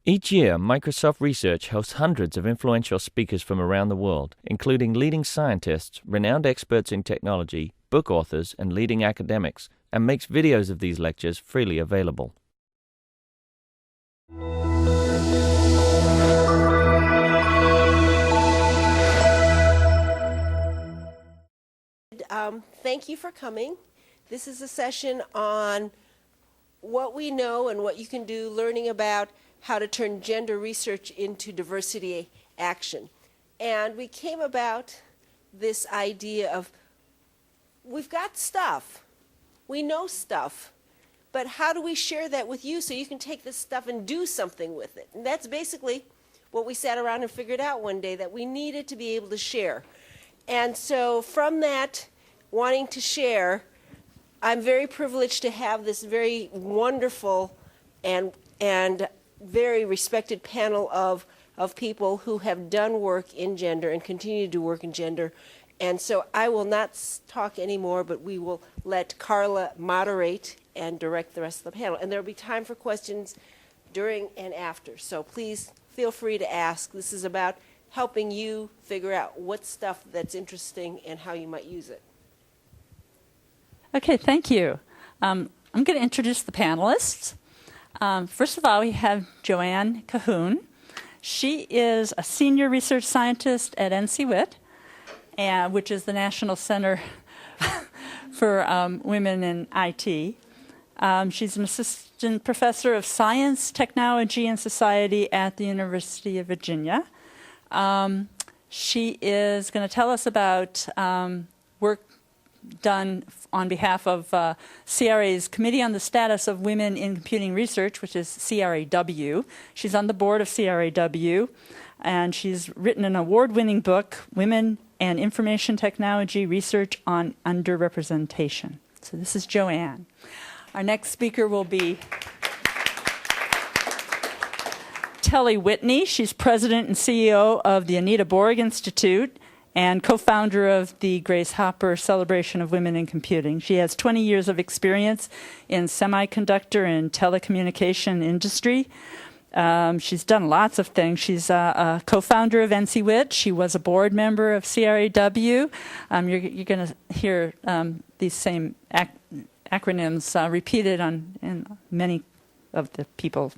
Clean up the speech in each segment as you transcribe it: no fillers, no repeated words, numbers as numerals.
Each year, Microsoft Research hosts hundreds of influential speakers from around the world, including leading scientists, renowned experts in technology, book authors, and leading academics, and makes videos of these lectures freely available. Thank you for coming. This is a session on what we know and what you can do, learning about how to turn gender research into diversity action. And we came about this idea of, we've got stuff, we know stuff, but how do we share that with you so you can take this stuff and do something with it? And that's basically what we sat around and figured out one day, that we needed to be able to share. And so from that, wanting to share, I'm very privileged to have this very wonderful and very respected panel of people who have done work in gender and continue to do work in gender. And so I will not talk anymore, but we will let Carla moderate and direct the rest of the panel. And there will be time for questions during and after. So please feel free to ask. This is about helping you figure out what stuff that's interesting and how you might use it. Okay, thank you. I'm going to introduce the panelists. First of all, we have Joanne Cahoon. She is a senior research scientist at NCWIT, which is the National Center for Women in IT. She's an assistant professor of science, technology, and society at the University of Virginia. She is going to tell us about work done on behalf of CRA's Committee on the Status of Women in Computing Research, which is CRAW. She's on the board of CRAW, and she's written an award-winning book, Women and Information Technology Research on Underrepresentation. So this is Joanne. Our next speaker will be Telly Whitney. She's president and CEO of the Anita Borg Institute and co-founder of the Grace Hopper Celebration of Women in Computing. She has 20 years of experience in semiconductor and telecommunication industry. She's done lots of things. She's a co-founder of NCWIT. She was a board member of CRAW. You're going to hear these same acronyms repeated in many of the people.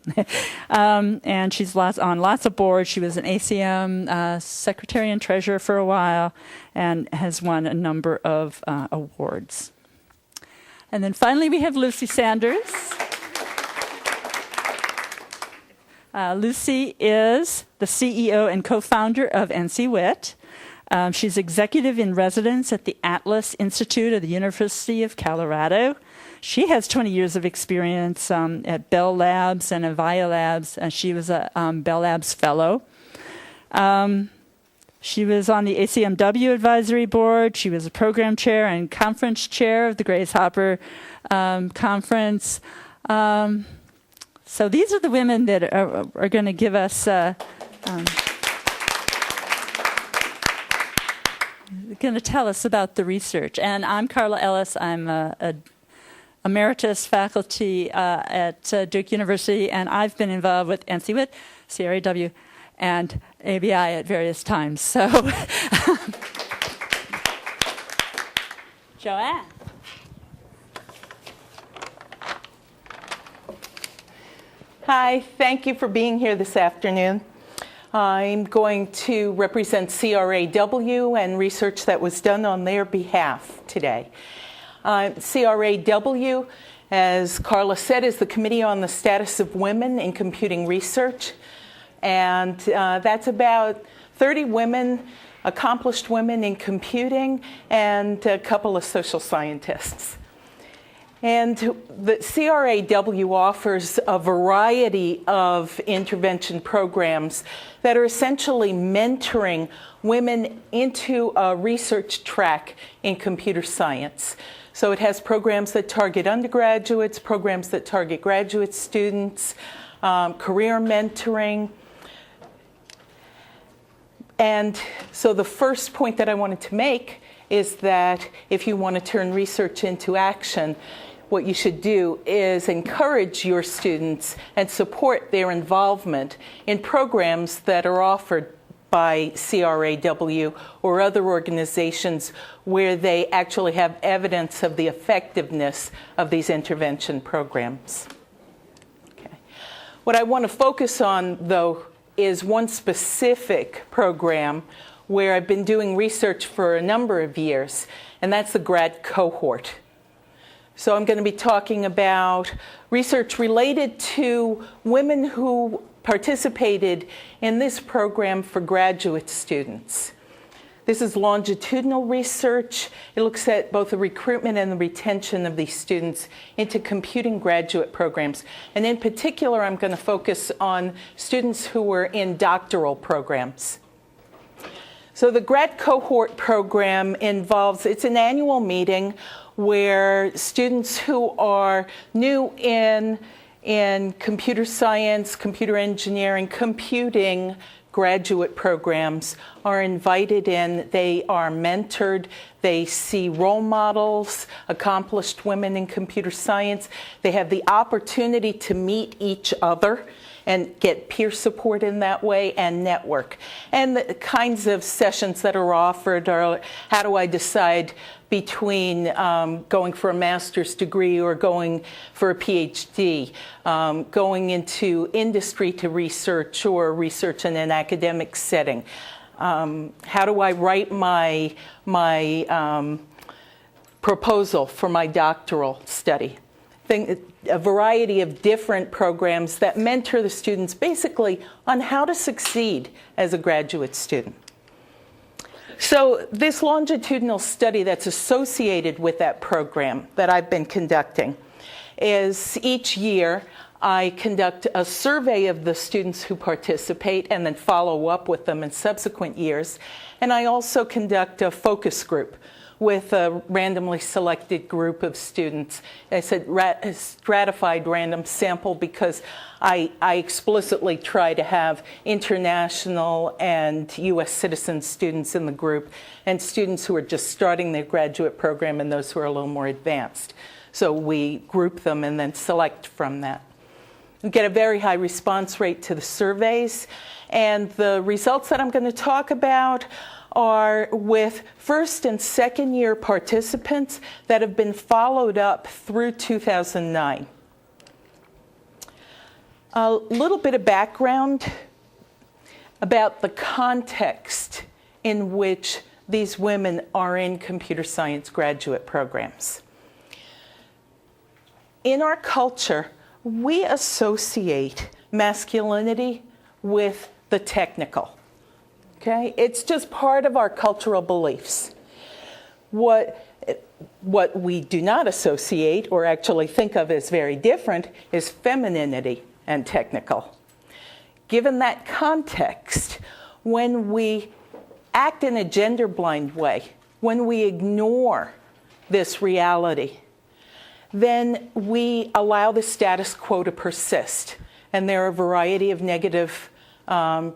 And she's on lots of boards. She was an ACM secretary and treasurer for a while and has won a number of awards. And then finally we have Lucy Sanders. Lucy is the CEO and co-founder of NCWIT. She's executive in residence at the Atlas Institute of the University of Colorado. She has 20 years of experience at Bell Labs and Avaya Labs. She was a Bell Labs fellow. She was on the ACMW advisory board. She was a program chair and conference chair of the Grace Hopper conference. So these are the women that are going to give us going to tell us about the research. And I'm Carla Ellis. I'm a emeritus faculty at Duke University, and I've been involved with NCWIT, CRAW, and ABI at various times. So, Joanne. Hi, thank you for being here this afternoon. I'm going to represent CRAW and research that was done on their behalf today. CRAW, as Carla said, is the Committee on the Status of Women in Computing Research. And that's about 30 women, accomplished women in computing, and a couple of social scientists. And the CRAW offers a variety of intervention programs that are essentially mentoring women into a research track in computer science. So it has programs that target undergraduates, programs that target graduate students, career mentoring. And so the first point that I wanted to make is that if you want to turn research into action, what you should do is encourage your students and support their involvement in programs that are offered by CRAW or other organizations where they actually have evidence of the effectiveness of these intervention programs. Okay. What I want to focus on, though, is one specific program where I've been doing research for a number of years, and that's the grad cohort. So I'm going to be talking about research related to women who participated in this program for graduate students. This is longitudinal research. It looks at both the recruitment and the retention of these students into computing graduate programs. And in particular, I'm going to focus on students who were in doctoral programs. So the grad cohort program involves, it's an annual meeting where students who are new in computer science, computer engineering, computing graduate programs are invited in. They are mentored. They see role models, accomplished women in computer science. They have the opportunity to meet each other and get peer support in that way and network. And the kinds of sessions that are offered are, how do I decide between going for a master's degree or going for a PhD, going into industry to research or research in an academic setting. How do I write my proposal for my doctoral study? A variety of different programs that mentor the students basically on how to succeed as a graduate student. So this longitudinal study that's associated with that program that I've been conducting is each year I conduct a survey of the students who participate and then follow up with them in subsequent years. And I also conduct a focus group with a randomly selected group of students. I said stratified random sample because I explicitly try to have international and U.S. citizen students in the group and students who are just starting their graduate program and those who are a little more advanced. So we group them and then select from that. We get a very high response rate to the surveys, and the results that I'm going to talk about are with first and second year participants that have been followed up through 2009. A little bit of background about the context in which these women are in computer science graduate programs. In our culture, we associate masculinity with the technical. Okay? It's just part of our cultural beliefs. What we do not associate or actually think of as very different is femininity and technical. Given that context, when we act in a gender-blind way, when we ignore this reality, then we allow the status quo to persist. And there are a variety of negative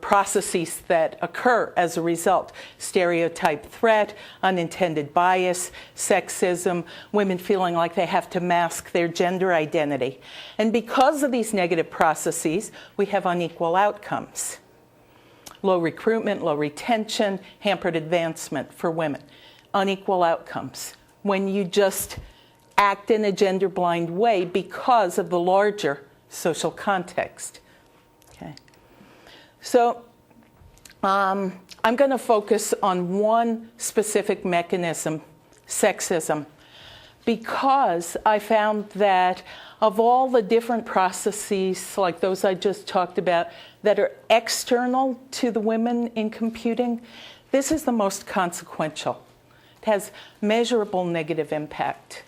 processes that occur as a result. Stereotype threat, unintended bias, sexism, women feeling like they have to mask their gender identity. And because of these negative processes, we have unequal outcomes. Low recruitment, low retention, hampered advancement for women. Unequal outcomes. When you just act in a gender-blind way because of the larger social context. Okay. So I'm going to focus on one specific mechanism, sexism, because I found that of all the different processes, like those I just talked about, that are external to the women in computing, this is the most consequential. It has measurable negative impact.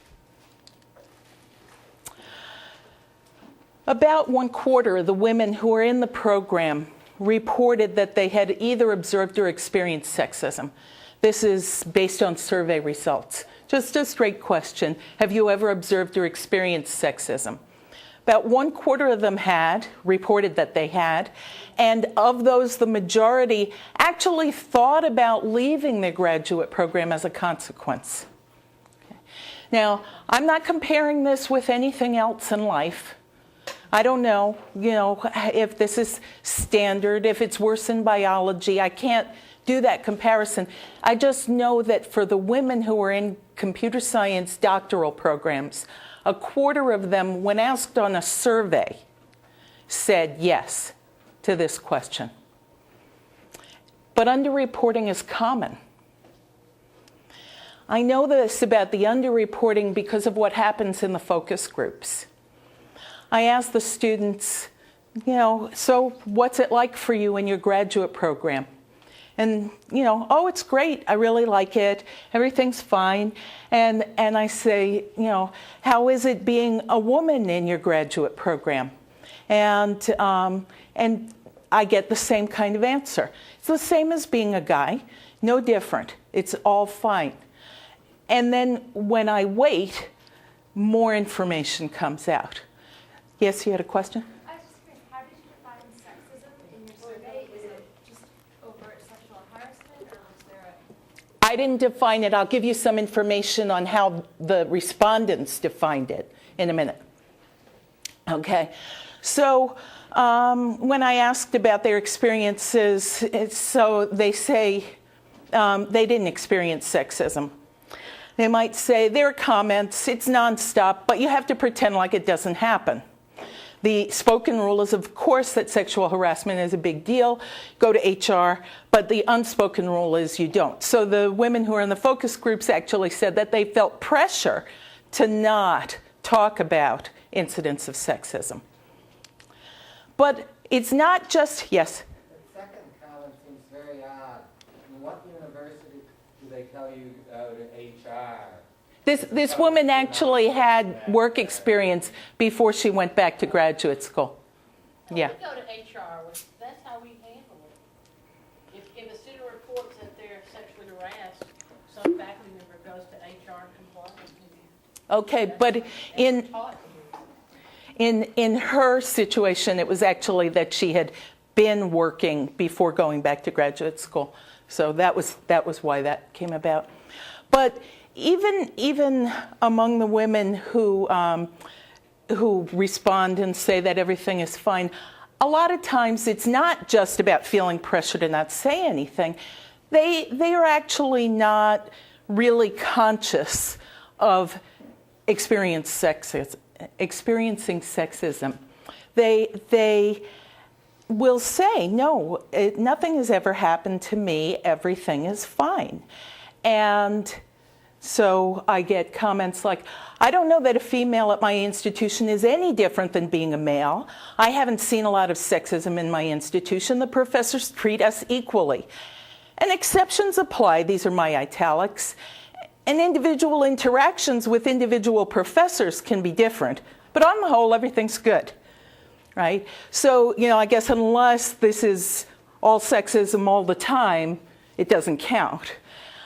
About 1/4 of the women who are in the program reported that they had either observed or experienced sexism. This is based on survey results. Just a straight question. Have you ever observed or experienced sexism? About 1/4 of them had reported that they had. And of those, the majority actually thought about leaving their graduate program as a consequence. Okay. Now, I'm not comparing this with anything else in life. I don't know, if this is standard, if it's worse in biology. I can't do that comparison. I just know that for the women who are in computer science doctoral programs, a quarter of them, when asked on a survey, said yes to this question. But underreporting is common. I know this about the underreporting because of what happens in the focus groups. I ask the students, so what's it like for you in your graduate program? And, oh, it's great. I really like it. Everything's fine. And I say, how is it being a woman in your graduate program? And I get the same kind of answer. It's the same as being a guy, no different. It's all fine. And then when I wait, more information comes out. Yes, you had a question? I was just curious, how did you define sexism in your survey? Is it just overt sexual harassment, or was there I didn't define it. I'll give you some information on how the respondents defined it in a minute. Okay. So when I asked about their experiences, so they say they didn't experience sexism. They might say, there are comments, it's nonstop, but you have to pretend like it doesn't happen. The spoken rule is, of course, that sexual harassment is a big deal. Go to HR, but the unspoken rule is you don't. So the women who are in the focus groups actually said that they felt pressure to not talk about incidents of sexism. But it's not just, yes? The second comment seems very odd. In what university do they tell you to go to HR? This woman actually had work experience before she went back to graduate school. Yeah. We go to HR. That's how we handle it. If a student reports that they're sexually harassed, some faculty member goes to HR and compliance. Okay, but in her situation, it was actually that she had been working before going back to graduate school. So that was why that came about. But even among the women who respond and say that everything is fine, a lot of times it's not just about feeling pressure to not say anything. They are actually not really conscious of experiencing sexism. They will say, no, nothing has ever happened to me, everything is fine. And so I get comments like, I don't know that a female at my institution is any different than being a male. I haven't seen a lot of sexism in my institution. The professors treat us equally. And exceptions apply, these are my italics. And individual interactions with individual professors can be different. But on the whole, everything's good, right? So, I guess unless this is all sexism all the time, it doesn't count.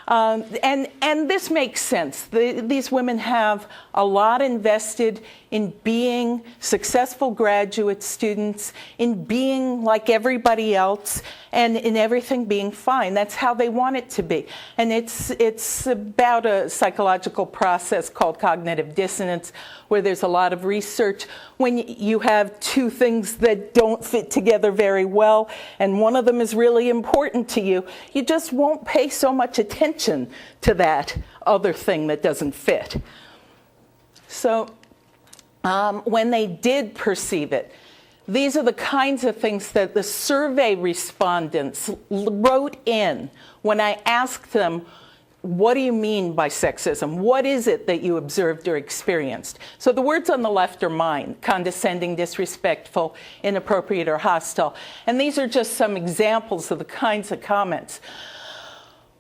And this makes sense. These women have a lot invested in being successful graduate students, in being like everybody else, and in everything being fine. That's how they want it to be. And it's about a psychological process called cognitive dissonance, where there's a lot of research. When you have two things that don't fit together very well, and one of them is really important to you, you just won't pay so much attention to that other thing that doesn't fit. So when they did perceive it, these are the kinds of things that the survey respondents wrote in when I asked them, what do you mean by sexism? What is it that you observed or experienced? So the words on the left are mine: condescending, disrespectful, inappropriate, or hostile. And these are just some examples of the kinds of comments.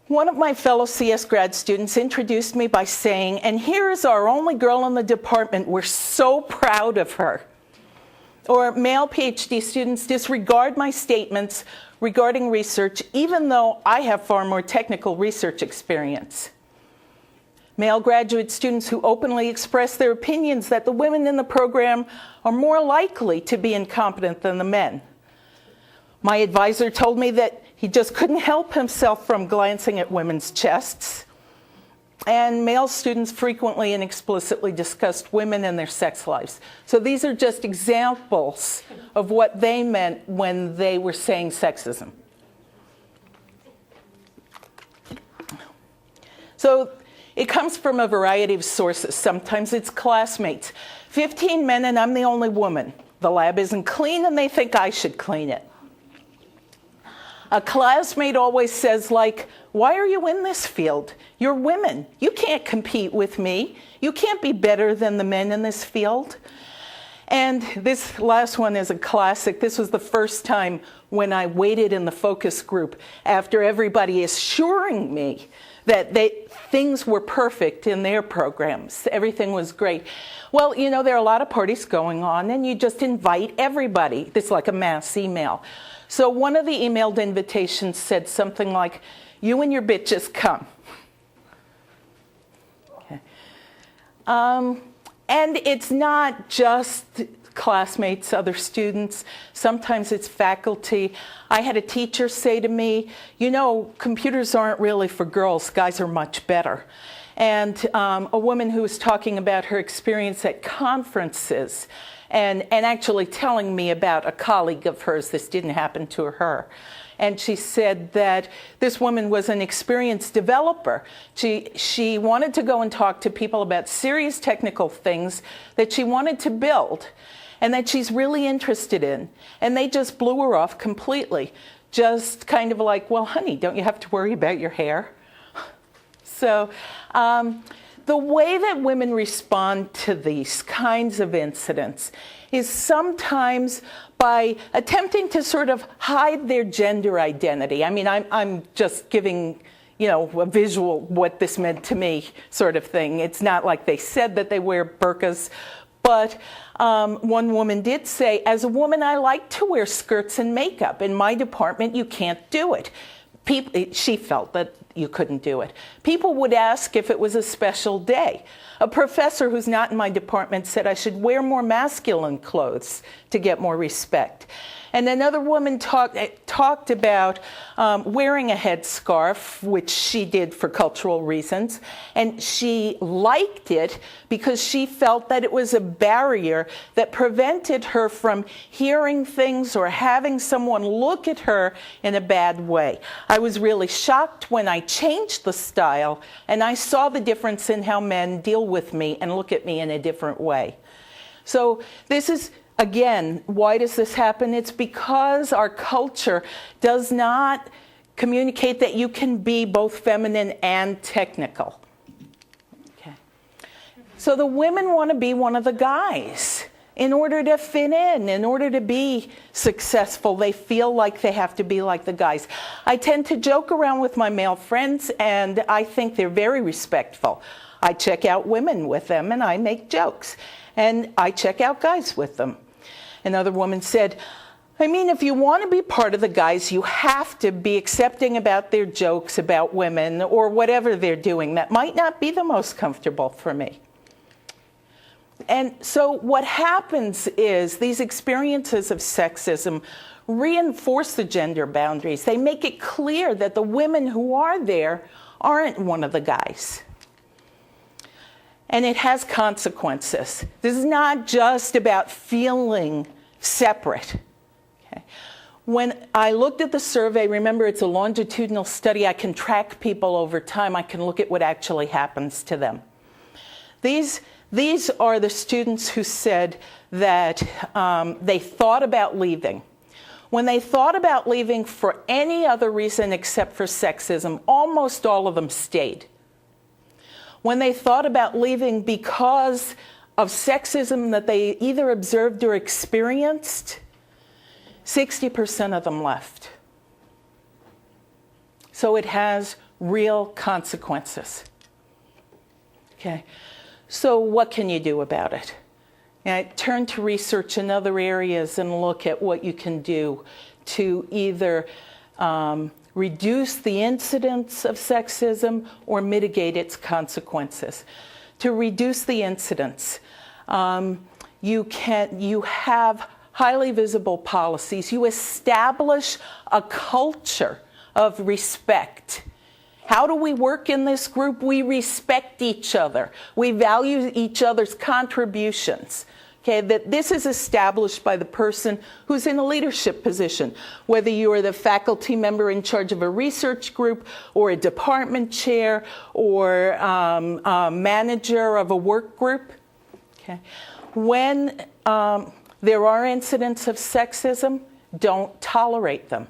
One of my fellow CS grad students introduced me by saying, and here is our only girl in the department, we're so proud of her. Or male PhD students disregard my statements regarding research, even though I have far more technical research experience. Male graduate students who openly express their opinions that the women in the program are more likely to be incompetent than the men. My advisor told me that he just couldn't help himself from glancing at women's chests. And male students frequently and explicitly discussed women and their sex lives. So these are just examples of what they meant when they were saying sexism. So it comes from a variety of sources. Sometimes it's classmates. 15 men and I'm the only woman. The lab isn't clean and they think I should clean it. A classmate always says, like, why are you in this field? You're women. You can't compete with me. You can't be better than the men in this field. And this last one is a classic. This was the first time when I waited in the focus group after everybody assuring me that things were perfect in their programs. Everything was great. Well, you know, there are a lot of parties going on, and you just invite everybody. It's like a mass email. So one of the emailed invitations said something like, you and your bitches come. Okay. And it's not just classmates, other students. Sometimes it's faculty. I had a teacher say to me, you know, computers aren't really for girls. Guys are much better. And a woman who was talking about her experience at conferences and actually telling me about a colleague of hers. This didn't happen to her. And she said that this woman was an experienced developer. She wanted to go and talk to people about serious technical things that she wanted to build and that she's really interested in. And they just blew her off completely. Just kind of like, well, honey, don't you have to worry about your hair? So the way that women respond to these kinds of incidents is sometimes by attempting to sort of hide their gender identity. I mean, I'm just giving, you know, a visual what this meant to me sort of thing. It's not like they said that they wear burqas, but one woman did say, as a woman, I like to wear skirts and makeup. In my department, you can't do it. She felt that you couldn't do it. People would ask if it was a special day. A professor who's not in my department said I should wear more masculine clothes to get more respect. And another woman talked about wearing a headscarf, which she did for cultural reasons. And she liked it because she felt that it was a barrier that prevented her from hearing things or having someone look at her in a bad way. I was really shocked when I changed the style and I saw the difference in how men deal with me and look at me in a different way. So this is, again, why does this happen? It's because our culture does not communicate that you can be both feminine and technical. Okay. So the women want to be one of the guys. In order to fit in order to be successful, they feel like they have to be like the guys. I tend to joke around with my male friends, and I think they're very respectful. I check out women with them, and I make jokes. And I check out guys with them. Another woman said, I mean, if you want to be part of the guys, you have to be accepting about their jokes about women or whatever they're doing. That might not be the most comfortable for me. And so what happens is these experiences of sexism reinforce the gender boundaries. They make it clear that the women who are there aren't one of the guys. And it has consequences. This is not just about feeling separate. Okay. When I looked at the survey, remember it's a longitudinal study, I can track people over time, I can look at what actually happens to them. These are the students who said that they thought about leaving. When they thought about leaving for any other reason except for sexism, almost all of them stayed. When they thought about leaving because of sexism that they either observed or experienced, 60% of them left. So it has real consequences. Okay, so what can you do about it? Now, turn to research in other areas and look at what you can do to either reduce the incidence of sexism or mitigate its consequences. To reduce the incidence, you have highly visible policies. You establish a culture of respect. How do we work in this group? We respect each other. We value each other's contributions. Okay, that this is established by the person who's in a leadership position, whether you are the faculty member in charge of a research group or a department chair or a manager of a work group. Okay. When there are incidents of sexism, don't tolerate them.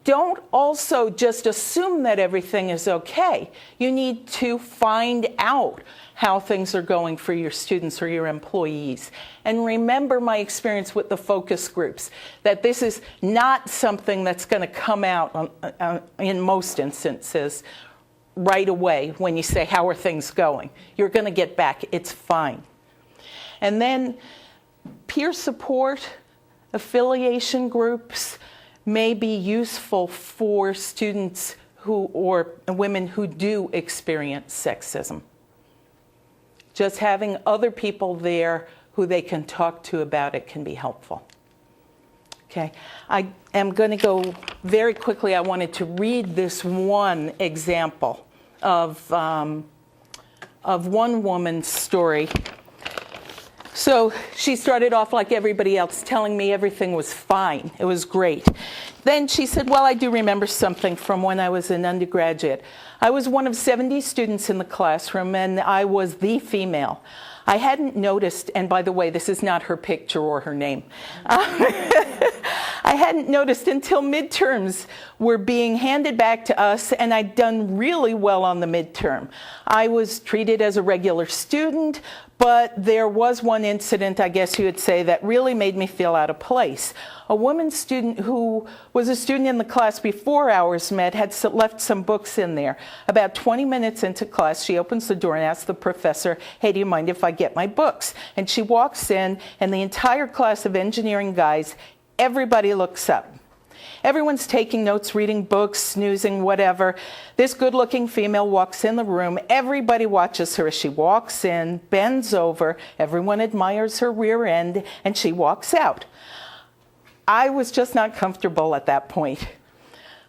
Don't also just assume that everything is okay. You need to find out how things are going for your students or your employees. And remember my experience with the focus groups, that this is not something that's going to come out in most instances right away when you say, how are things going? You're going to get back, it's fine. And then peer support, affiliation groups may be useful for students who, or women who do experience sexism. Just having other people there who they can talk to about it can be helpful. Okay, I am going to go very quickly. I wanted to read this one example of one woman's story. So she started off like everybody else, telling me everything was fine. It was great. Then she said, well, I do remember something from when I was an undergraduate. I was one of 70 students in the classroom, and I was the female. I hadn't noticed, and by the way, this is not her picture or her name. I hadn't noticed until midterms were being handed back to us, and I'd done really well on the midterm. I was treated as a regular student, but there was one incident, I guess you would say, that really made me feel out of place. A woman student who was a student in the class before ours met had left some books in there. About 20 minutes into class, she opens the door and asks the professor, hey, do you mind if I get my books? And she walks in, and the entire class of engineering guys, everybody looks up. Everyone's taking notes, reading books, snoozing, whatever. This good-looking female walks in the room. Everybody watches her as she walks in, bends over. Everyone admires her rear end, and she walks out. I was just not comfortable at that point.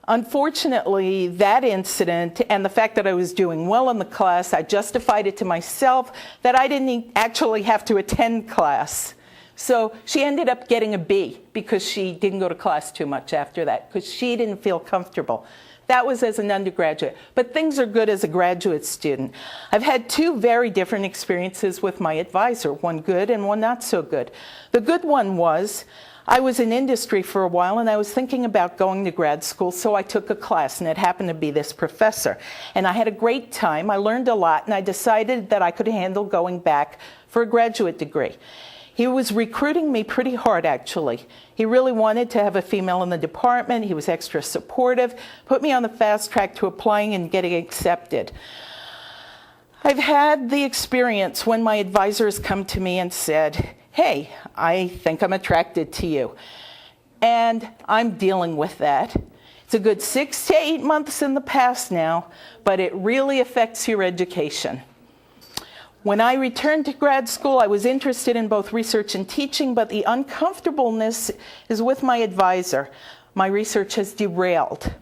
Unfortunately, that incident and the fact that I was doing well in the class, I justified it to myself that I didn't actually have to attend class. So she ended up getting a B because she didn't go to class too much after that, because she didn't feel comfortable. That was as an undergraduate. But things are good as a graduate student. I've had two very different experiences with my advisor, one good and one not so good. The good one was, I was in industry for a while, and I was thinking about going to grad school, so I took a class, and it happened to be this professor. And I had a great time. I learned a lot, and I decided that I could handle going back for a graduate degree. He was recruiting me pretty hard, actually. He really wanted to have a female in the department. He was extra supportive, put me on the fast track to applying and getting accepted. I've had the experience when my advisors come to me and said, hey, I think I'm attracted to you. And I'm dealing with that. It's a good 6 to 8 months in the past now, but it really affects your education. When I returned to grad school, I was interested in both research and teaching, but the uncomfortableness is with my advisor. My research has derailed.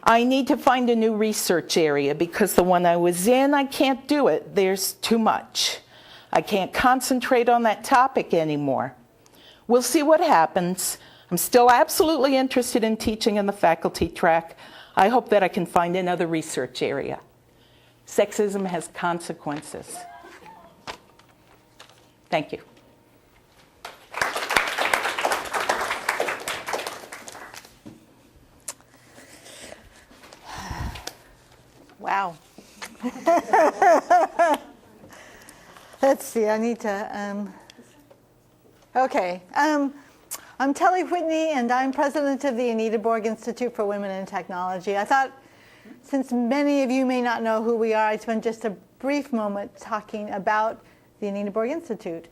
I need to find a new research area because the one I was in, I can't do it. There's too much. I can't concentrate on that topic anymore. We'll see what happens. I'm still absolutely interested in teaching in the faculty track. I hope that I can find another research area. Sexism has consequences. Thank you. Wow. Let's see, I need to, okay. I'm Telly Whitney, and I'm president of the Anita Borg Institute for Women in Technology. I thought, since many of you may not know who we are, I'd spend just a brief moment talking about the Anita Borg Institute.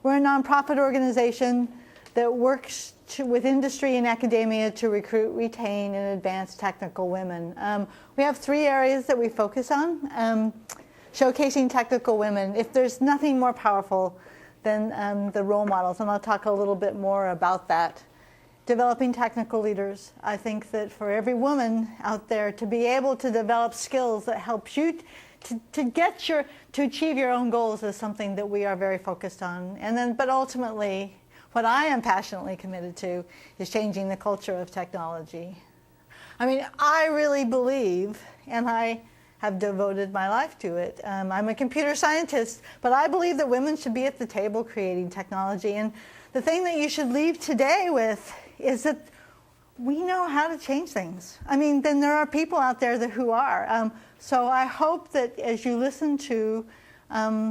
We're a nonprofit organization that works with industry and academia to recruit, retain, and advance technical women. We have 3 areas that we focus on. Showcasing technical women. If there's nothing more powerful than the role models, and I'll talk a little bit more about that developing technical leaders. I think that for every woman out there to be able to develop skills that helps you to achieve your own goals is something that we are very focused on. But ultimately, what I am passionately committed to is changing the culture of technology. I mean, I really believe, and I have devoted my life to it. I'm a computer scientist, but I believe that women should be at the table creating technology. And the thing that you should leave today with is that we know how to change things. I mean, then there are people out there who are. So I hope that as you listen to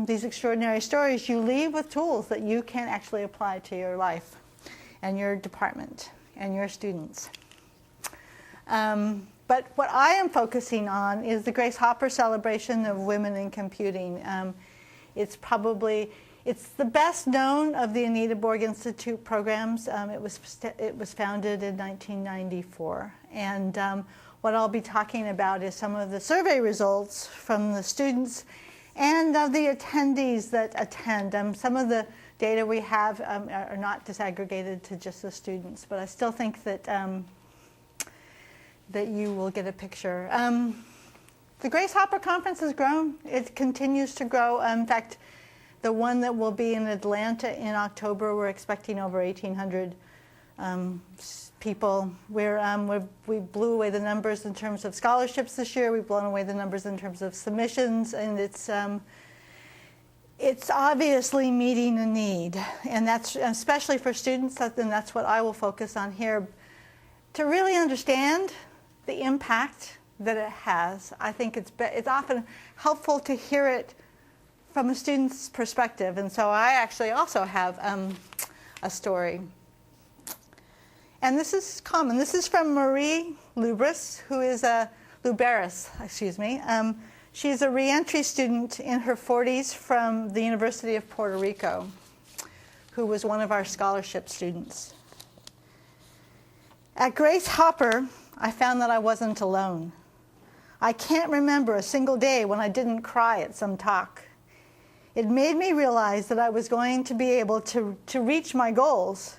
these extraordinary stories, you leave with tools that you can actually apply to your life and your department and your students. But what I am focusing on is the Grace Hopper celebration of women in computing. It's the best known of the Anita Borg Institute programs. It was founded in 1994. And what I'll be talking about is some of the survey results from the students and of the attendees that attend. Some of the data we have are not disaggregated to just the students, but I still think that that you will get a picture. The Grace Hopper Conference has grown. It continues to grow. In fact, the one that will be in Atlanta in October, we're expecting over 1,800 people. We blew away the numbers in terms of scholarships this year. We've blown away the numbers in terms of submissions, and it's obviously meeting a need, and that's especially for students. And that's what I will focus on here, to really understand the impact that it has. I think it's often helpful to hear it from a student's perspective, and so I actually also have a story. And this is common. This is from Marie Lubris, who is Luberis, excuse me. She's a reentry student in her 40s from the University of Puerto Rico, who was one of our scholarship students. At Grace Hopper, I found that I wasn't alone. I can't remember a single day when I didn't cry at some talk. It made me realize that I was going to be able to reach my goals.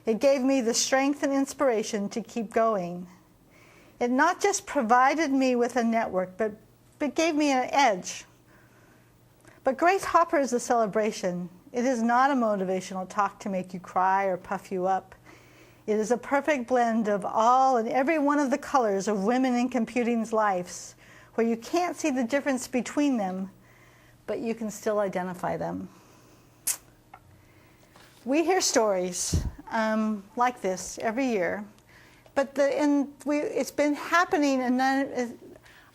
It gave me the strength and inspiration to keep going. It not just provided me with a network, but gave me an edge. But Grace Hopper is a celebration. It is not a motivational talk to make you cry or puff you up. It is a perfect blend of all and every one of the colors of women in computing's lives, where you can't see the difference between them, but you can still identify them. We hear stories like this every year, but it's been happening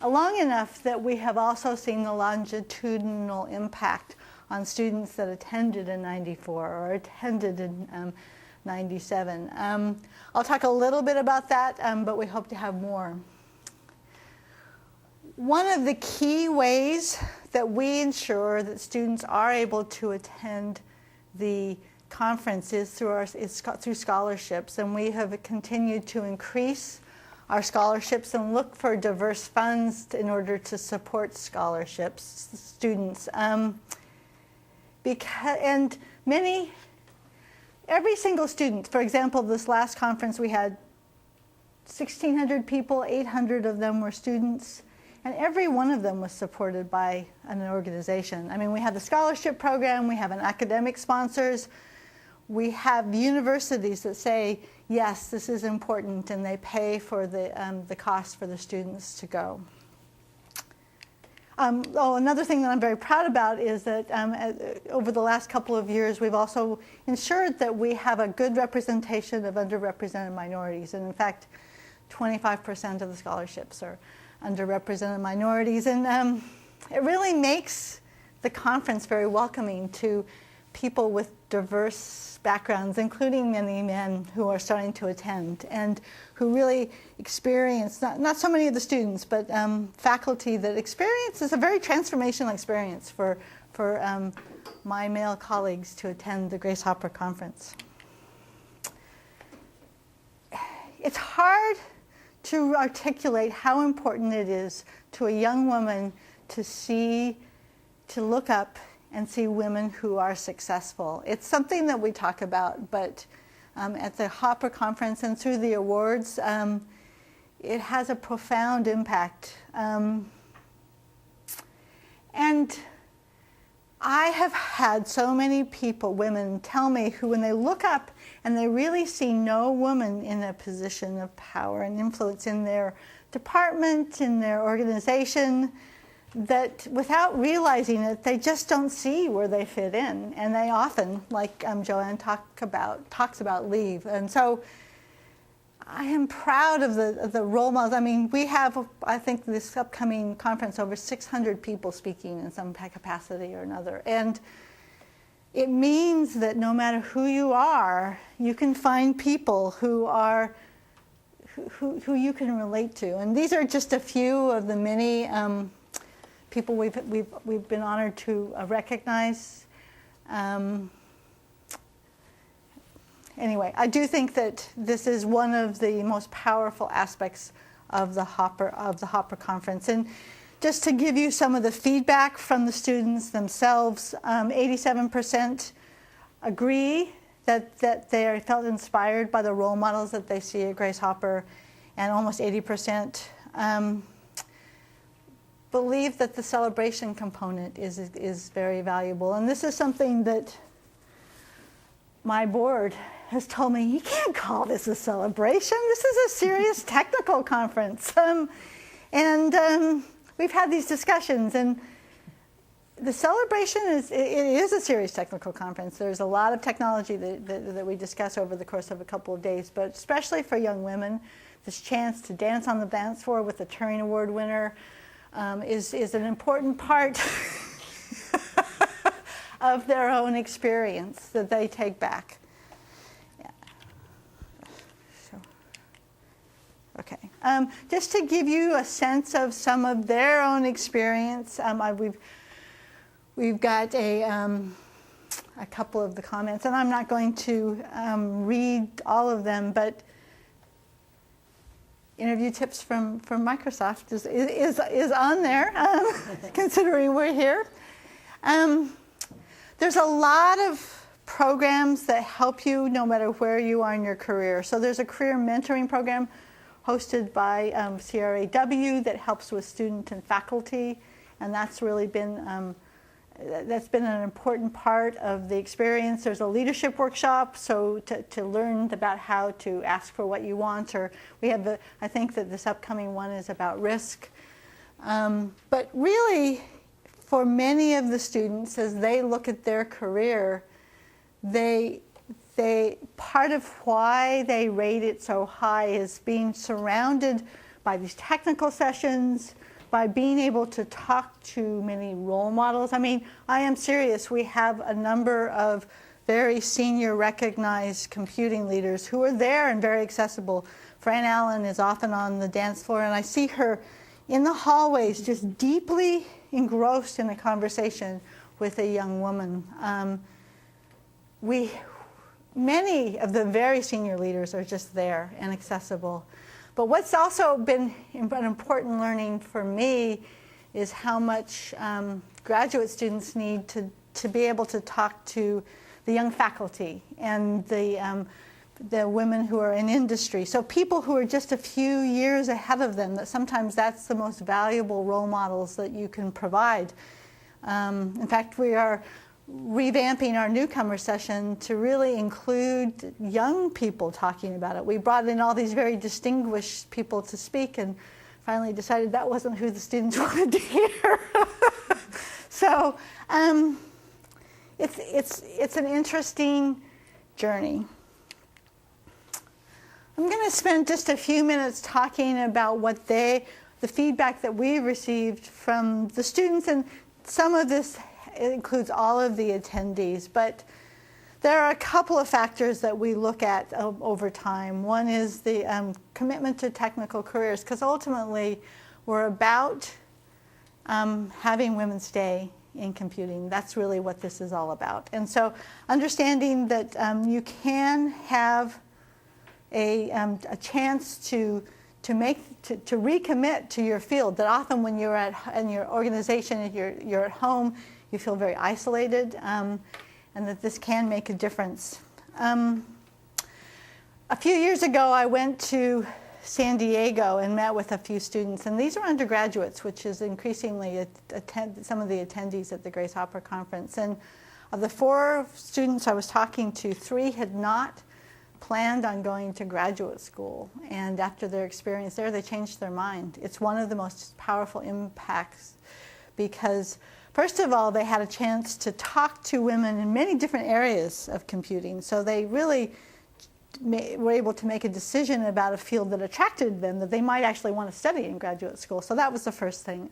long enough that we have also seen the longitudinal impact on students that attended in '94 or attended in '97. I'll talk a little bit about that, but we hope to have more. One of the key ways that we ensure that students are able to attend the conference is through scholarships, and we have continued to increase our scholarships and look for diverse funds in order to support scholarships students. Every single student, for example, this last conference we had 1,600 people, 800 of them were students, and every one of them was supported by an organization. I mean, we have the scholarship program, we have an academic sponsors, we have universities that say, yes, this is important, and they pay for the cost for the students to go. Another thing that I'm very proud about is that over the last couple of years, we've also ensured that we have a good representation of underrepresented minorities. And in fact, 25% of the scholarships are underrepresented minorities. And it really makes the conference very welcoming to people with diverse backgrounds, including many men who are starting to attend and who really experience, not so many of the students, but faculty that experiences a very transformational experience for my male colleagues to attend the Grace Hopper Conference. It's hard to articulate how important it is to a young woman to look up and see women who are successful. It's something that we talk about, but at the Hopper Conference and through the awards, it has a profound impact. And I have had so many people, women, tell me who, when they look up and they really see no woman in a position of power and influence in their department, in their organization, that without realizing it, they just don't see where they fit in. And they often, like Joanne talks about, leave. And so I am proud of the role models. I mean, we have, I think, this upcoming conference, over 600 people speaking in some capacity or another. And it means that no matter who you are, you can find people who you can relate to. And these are just a few of the many people we've been honored to recognize. Anyway, I do think that this is one of the most powerful aspects of the Hopper Conference. And just to give you some of the feedback from the students themselves, 87% agree that they felt inspired by the role models that they see at Grace Hopper, and almost 80% believe that the celebration component is very valuable. And this is something that my board has told me, you can't call this a celebration. This is a serious technical conference. We've had these discussions, and the celebration is a serious technical conference. There's a lot of technology that we discuss over the course of a couple of days, but especially for young women, this chance to dance on the dance floor with the Turing Award winner is an important part of their own experience that they take back. Yeah. So, okay. Just to give you a sense of some of their own experience, we've got a couple of the comments, and I'm not going to read all of them, but interview tips from Microsoft is on there, considering we're here. There's a lot of programs that help you no matter where you are in your career. So there's a career mentoring program hosted by CRAW that helps with student and faculty, and that's really been an important part of the experience. There's a leadership workshop, so to learn about how to ask for what you want, or we have I think that this upcoming one is about risk. But really, for many of the students, as they look at their career, part of why they rate it so high is being surrounded by these technical sessions, by being able to talk to many role models. I mean, I am serious. We have a number of very senior recognized computing leaders who are there and very accessible. Fran Allen is often on the dance floor, and I see her in the hallways just deeply engrossed in a conversation with a young woman. Many of the very senior leaders are just there and accessible. But what's also been an important learning for me is how much graduate students need to be able to talk to the young faculty and the women who are in industry. So people who are just a few years ahead of them, that sometimes that's the most valuable role models that you can provide. In fact, we are revamping our newcomer session to really include young people talking about it. We brought in all these very distinguished people to speak and finally decided that wasn't who the students wanted to hear. So it's an interesting journey. I'm going to spend just a few minutes talking about the feedback that we received from the students, and some of this includes all of the attendees, but there are a couple of factors that we look at over time. One is the commitment to technical careers, because ultimately we're about having women stay in computing. That's really what this is all about. And so understanding that you can have a chance to recommit to your field, that often when you're in your organization, you're at home, you feel very isolated, and that this can make a difference. A few years ago, I went to San Diego and met with a few students, and these are undergraduates, which is increasingly some of the attendees at the Grace Hopper Conference. And of the 4 students I was talking to, 3 had not planned on going to graduate school, and after their experience there, they changed their mind. It's one of the most powerful impacts because, first of all, they had a chance to talk to women in many different areas of computing, so they really were able to make a decision about a field that attracted them, that they might actually want to study in graduate school. So that was the first thing.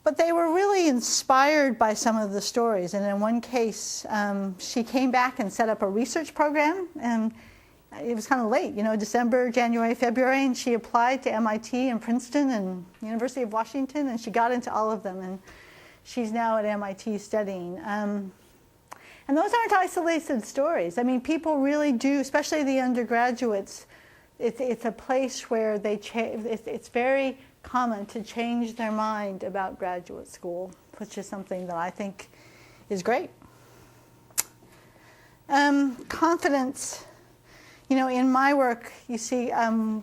But they were really inspired by some of the stories. And in one case, she came back and set up a research program. And it was kind of late, December, January, February. And she applied to MIT and Princeton and University of Washington. And she got into all of them. And she's now at MIT studying. And those aren't isolated stories. I mean, people really do, especially the undergraduates, it's a place where it's very common to change their mind about graduate school, which is something that I think is great. Confidence. In my work, you see,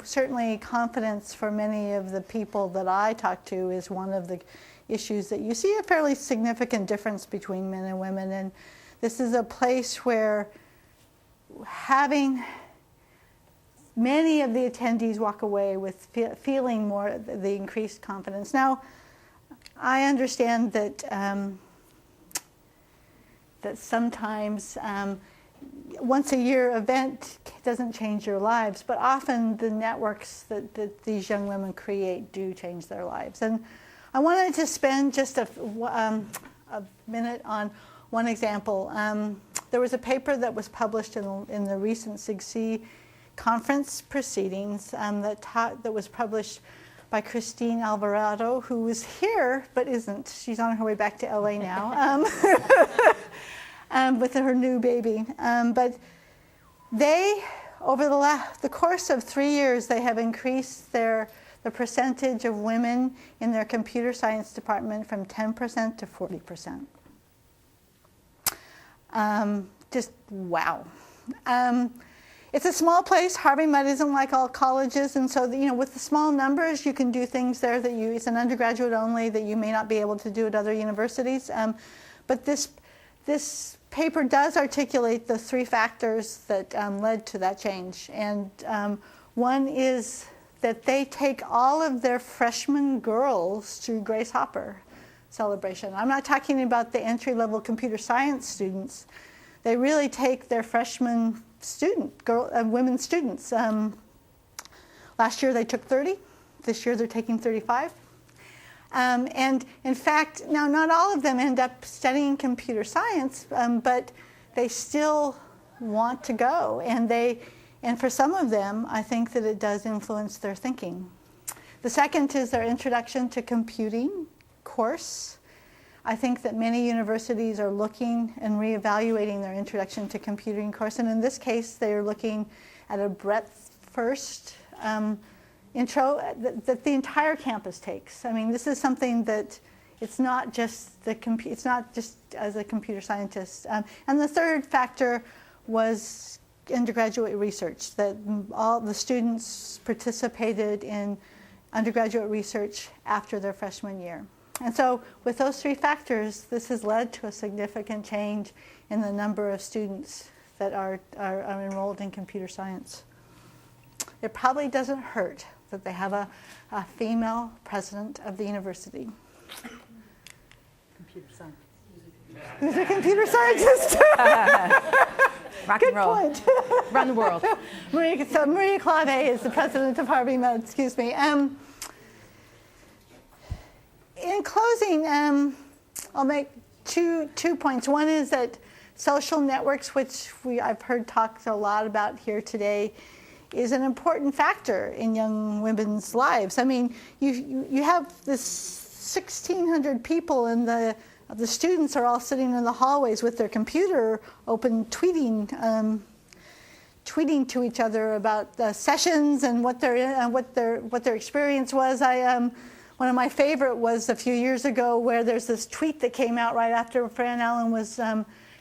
certainly confidence for many of the people that I talk to is one of the issues that you see a fairly significant difference between men and women. And this is a place where having many of the attendees walk away with feeling more the increased confidence. Now, I understand that that sometimes once a year event doesn't change your lives, but often the networks that these young women create do change their lives. And I wanted to spend just a minute on one example. There was a paper that was published in the recent SIGC conference proceedings that was published by Christine Alvarado, who was here but isn't. She's on her way back to LA now with her new baby. But they, over the course of 3 years, they have increased the percentage of women in their computer science department from 10% to 40%. Just wow. It's a small place. Harvey Mudd isn't like all colleges, and so with the small numbers, you can do things there that it's an undergraduate only that you may not be able to do at other universities. But this paper does articulate the 3 factors that led to that change, and one is that they take all of their freshman girls to Grace Hopper celebration. I'm not talking about the entry-level computer science students. They really take their freshman women students. Last year they took 30. This year they're taking 35. And in fact, now not all of them end up studying computer science, but they still want to go. And for some of them, I think that it does influence their thinking. The second is their Introduction to Computing course. I think that many universities are looking and reevaluating their Introduction to Computing course, and in this case, they are looking at a breadth-first intro that the entire campus takes. I mean, this is something that it's not just as a computer scientist. And the third factor was undergraduate research, that all the students participated in undergraduate research after their freshman year. And so with those 3 factors, this has led to a significant change in the number of students that are enrolled in computer science. It probably doesn't hurt that they have a female president of the university. Computer science. Who's a computer scientist? Rock Good and roll. point. Run the world. MarieClodeau is the president of Harvey Mudd, excuse me. In closing, I'll make two points. One is that social networks, which I've heard talked a lot about here today, is an important factor in young women's lives. I mean, you have this 1,600 people, and the students are all sitting in the hallways with their computer open, tweeting to each other about the sessions and what their experience was. One of my favorite was a few years ago where there's this tweet that came out right after Fran Allen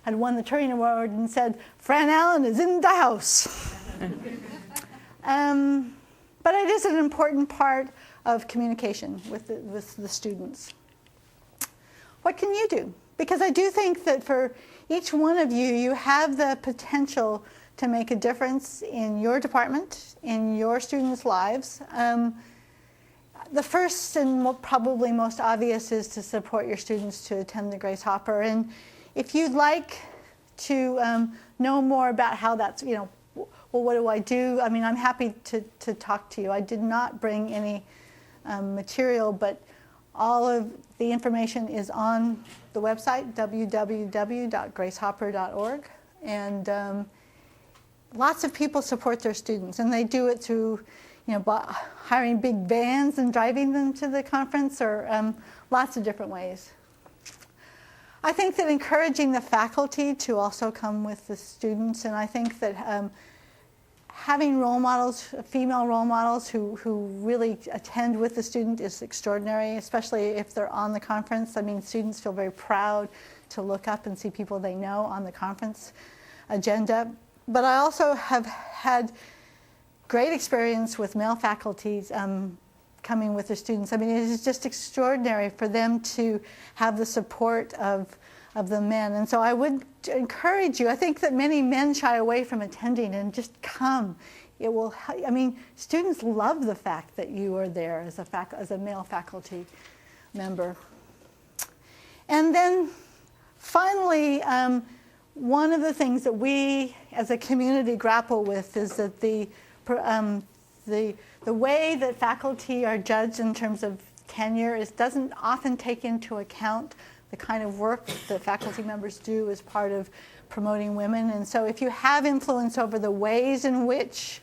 had won the Turing Award and said, "Fran Allen is in the house." But it is an important part of communication with the students. What can you do? Because I do think that for each one of you, you have the potential to make a difference in your department, in your students' lives. The first and probably most obvious is to support your students to attend the Grace Hopper. And if you'd like to know more about how that's, well, what do I do? I mean, I'm happy to talk to you. I did not bring any material, but all of the information is on the website, www.gracehopper.org. And lots of people support their students, and they do it through hiring big vans and driving them to the conference, or lots of different ways. I think that encouraging the faculty to also come with the students, and I think that having role models, female role models who really attend with the student is extraordinary, especially if they're on the conference. I mean, students feel very proud to look up and see people they know on the conference agenda. But I also have had great experience with male faculties coming with their students. I mean, it is just extraordinary for them to have the support of the men. And so I would encourage you. I think that many men shy away from attending, and just come. It will. I mean, students love the fact that you are there as a male faculty member. And then finally, one of the things that we as a community grapple with is that the way that faculty are judged in terms of tenure doesn't often take into account the kind of work that faculty members do as part of promoting women. And so if you have influence over the ways in which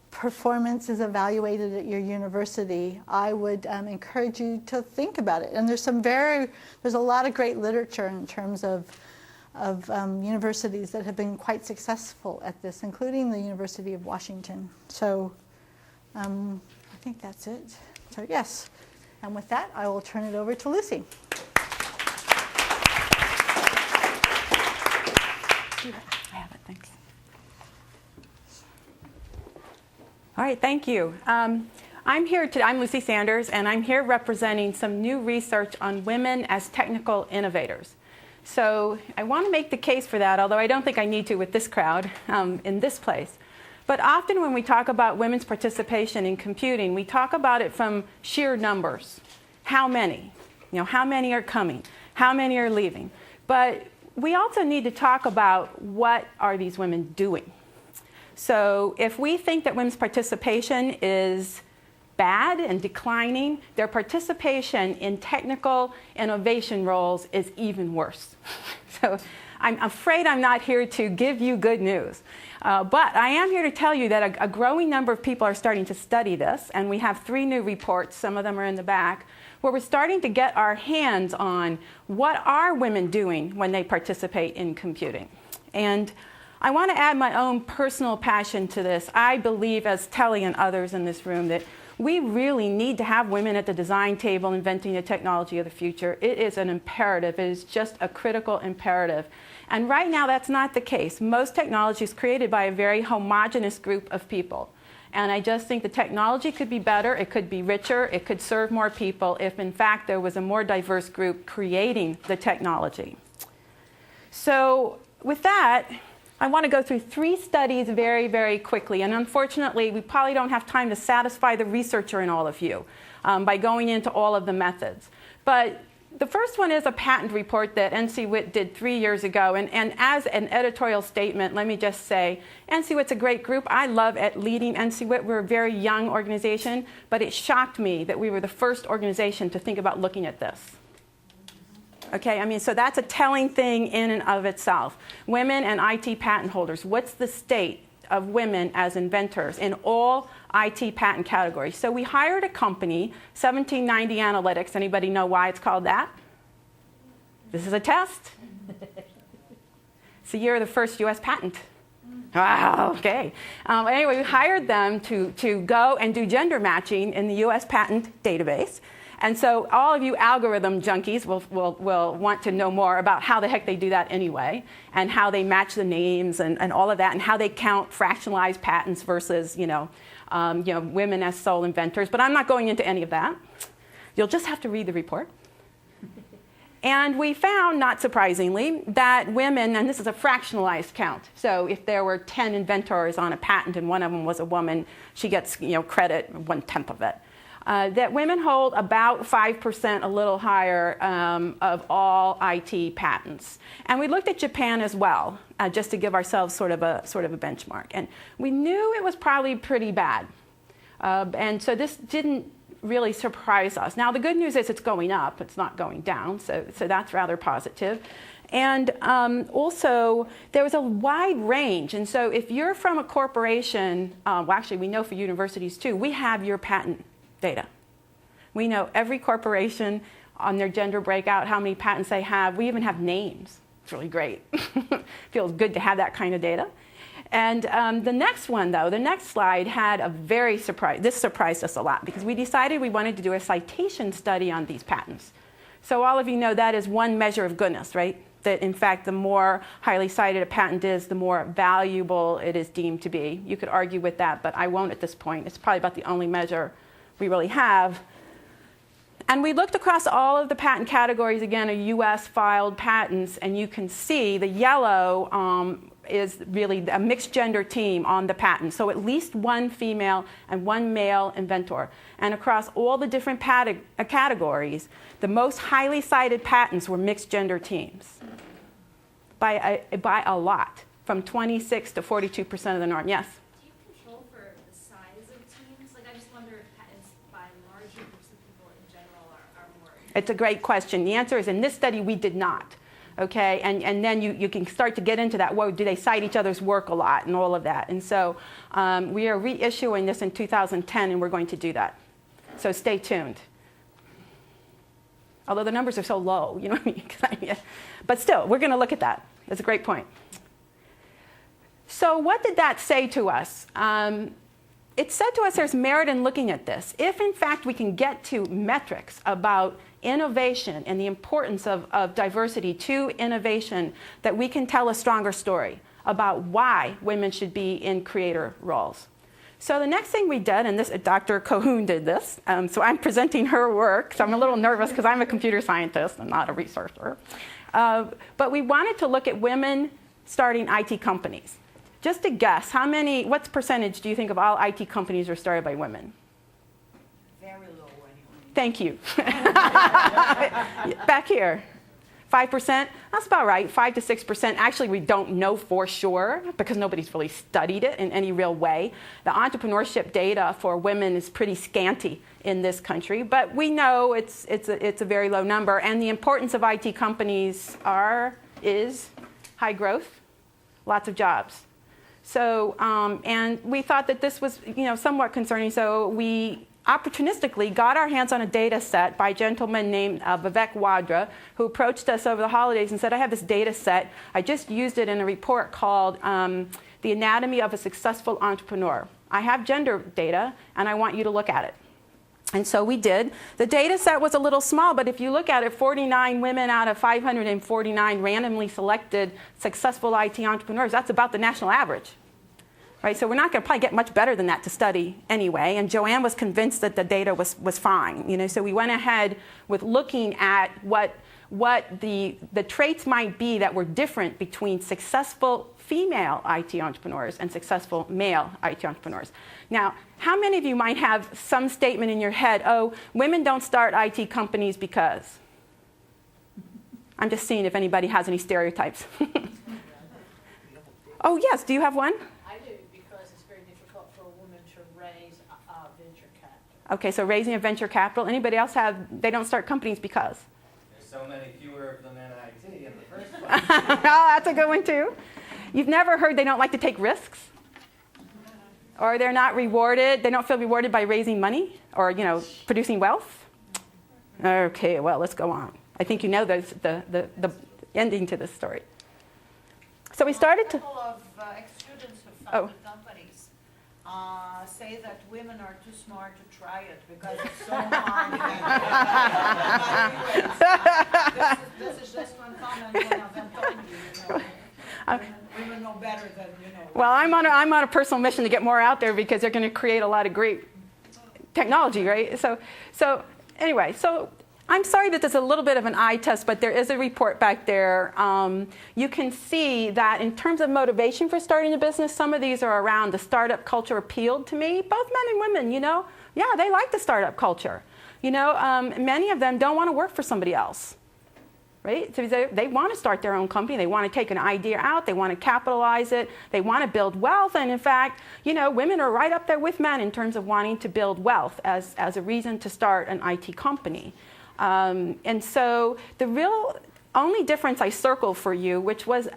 performance is evaluated at your university, I would encourage you to think about it. And there's a lot of great literature in terms of universities that have been quite successful at this, including the University of Washington. So I think that's it. So yes, and with that, I will turn it over to Lucy. I have it, thanks. All right, thank you. I'm Lucy Sanders, and I'm here representing some new research on women as technical innovators. So I want to make the case for that, although I don't think I need to with this crowd in this place. But often when we talk about women's participation in computing, we talk about it from sheer numbers. How many? How many are coming? How many are leaving? But we also need to talk about what are these women doing. So if we think that women's participation is bad and declining, their participation in technical innovation roles is even worse. So I'm afraid I'm not here to give you good news. But I am here to tell you that a growing number of people are starting to study this, and we have 3 new reports, some of them are in the back, where we're starting to get our hands on what are women doing when they participate in computing. And I want to add my own personal passion to this. I believe, as Telly and others in this room, that we really need to have women at the design table inventing the technology of the future. It is an imperative. It is just a critical imperative. And right now, that's not the case. Most technology is created by a very homogeneous group of people. And I just think the technology could be better, it could be richer, it could serve more people if, in fact, there was a more diverse group creating the technology. So with that, I want to go through 3 studies very, very quickly. And unfortunately, we probably don't have time to satisfy the researcher in all of you by going into all of the methods. But the first one is a patent report that NCWIT did 3 years ago. And as an editorial statement, let me just say, NCWIT's a great group. I love leading NCWIT. We're a very young organization. But it shocked me that we were the first organization to think about looking at this. Okay, I mean, so that's a telling thing in and of itself. Women and IT patent holders. What's the state of women as inventors in all IT patent categories? So we hired a company, 1790 Analytics. Anybody know why it's called that? This is a test. It's the year of the first US patent. Wow, okay. Anyway, we hired them to go and do gender matching in the US patent database. And so all of you algorithm junkies will want to know more about how the heck they do that anyway, and how they match the names and all of that, and how they count fractionalized patents versus women as sole inventors. But I'm not going into any of that. You'll just have to read the report. And we found, not surprisingly, that women, and this is a fractionalized count, so if there were 10 inventors on a patent and one of them was a woman, she gets credit, 1/10 of it. That women hold about 5%, a little higher, of all IT patents. And we looked at Japan as well, just to give ourselves sort of a benchmark. And we knew it was probably pretty bad. And so this didn't really surprise us. Now, the good news is it's going up. It's not going down, so that's rather positive. And also, there was a wide range. And so if you're from a corporation, well, actually, we know for universities, too, we have your patent data. We know every corporation on their gender breakout, how many patents they have. We even have names. It's really great. Feels good to have that kind of data. And the next one, though, the next slide had a very surprise. This surprised us a lot because we decided we wanted to do a citation study on these patents. So all of you know that is one measure of goodness, right? That, in fact, the more highly cited a patent is, the more valuable it is deemed to be. You could argue with that, but I won't at this point. It's probably about the only measure we really have. And we looked across all of the patent categories, again, of US filed patents, and you can see the yellow is really a mixed gender team on the patent. So at least one female and one male inventor. And across all the different categories, the most highly cited patents were mixed gender teams by a lot, from 26 to 42% of the norm. Yes? Do you control for the size of teams? Like, I just wonder if patents by larger groups of people in general are more. It's a great question. The answer is in this study, we did not. Okay, and then you can start to get into that. Whoa, do they cite each other's work a lot and all of that? And so we are reissuing this in 2010, and we're going to do that. So stay tuned. Although the numbers are so low, you know what I mean? But still, we're going to look at that. That's a great point. So what did that say to us? It said to us there's merit in looking at this. If, in fact, we can get to metrics about innovation and the importance of diversity to innovation, that we can tell a stronger story about why women should be in creator roles. So the next thing we did, and this Dr. Cahoon did this, so I'm presenting her work, so I'm a little nervous because I'm a computer scientist and not a researcher. But we wanted to look at women starting IT companies. Just to guess, what percentage do you think of all IT companies are started by women? Very low, anyway. Thank you. Back here. 5%? That's about right, 5 to 6%. Actually, we don't know for sure because nobody's really studied it in any real way. The entrepreneurship data for women is pretty scanty in this country, but we know it's a very low number. And the importance of IT companies is high growth, lots of jobs. So, and we thought that this was, somewhat concerning. So we opportunistically got our hands on a data set by a gentleman named Vivek Wadra, who approached us over the holidays and said, I have this data set. I just used it in a report called The Anatomy of a Successful Entrepreneur. I have gender data, and I want you to look at it. And so we did. The data set was a little small, but if you look at it, 49 women out of 549 randomly selected successful IT entrepreneurs, that's about the national average. Right? So we're not going to probably get much better than that to study anyway. And Joanne was convinced that the data was fine. So we went ahead with looking at what the traits might be that were different between successful female IT entrepreneurs and successful male IT entrepreneurs. Now, how many of you might have some statement in your head, oh, women don't start IT companies because? I'm just seeing if anybody has any stereotypes. Oh, yes, do you have one? I do, because it's very difficult for a woman to raise venture capital. Okay, so raising a venture capital. Anybody else they don't start companies because? There's so many fewer of them in IT in the first place. Oh, that's a good one, too. You've never heard they don't like to take risks? Or they're not rewarded, they don't feel rewarded by raising money or, producing wealth? Okay, well, let's go on. I think you know the ending to this story. So we started to... A couple of ex-students who founded companies say that women are too smart to try it because it's so hard. This is just one comment one of them told me. Women know better than you know. Well, I'm on a personal mission to get more out there because they're going to create a lot of great technology, right? So anyway, so I'm sorry that there's a little bit of an eye test, but there is a report back there. You can see that in terms of motivation for starting a business, some of these are around the startup culture appealed to me, both men and women, you know. Yeah, they like the startup culture. You know, many of them don't want to work for somebody else, right? So they want to start their own company. They want to take an idea out. They want to capitalize it. They want to build wealth. And in fact, you know, women are right up there with men in terms of wanting to build wealth as a reason to start an IT company. And so the real only difference I circled for you, which was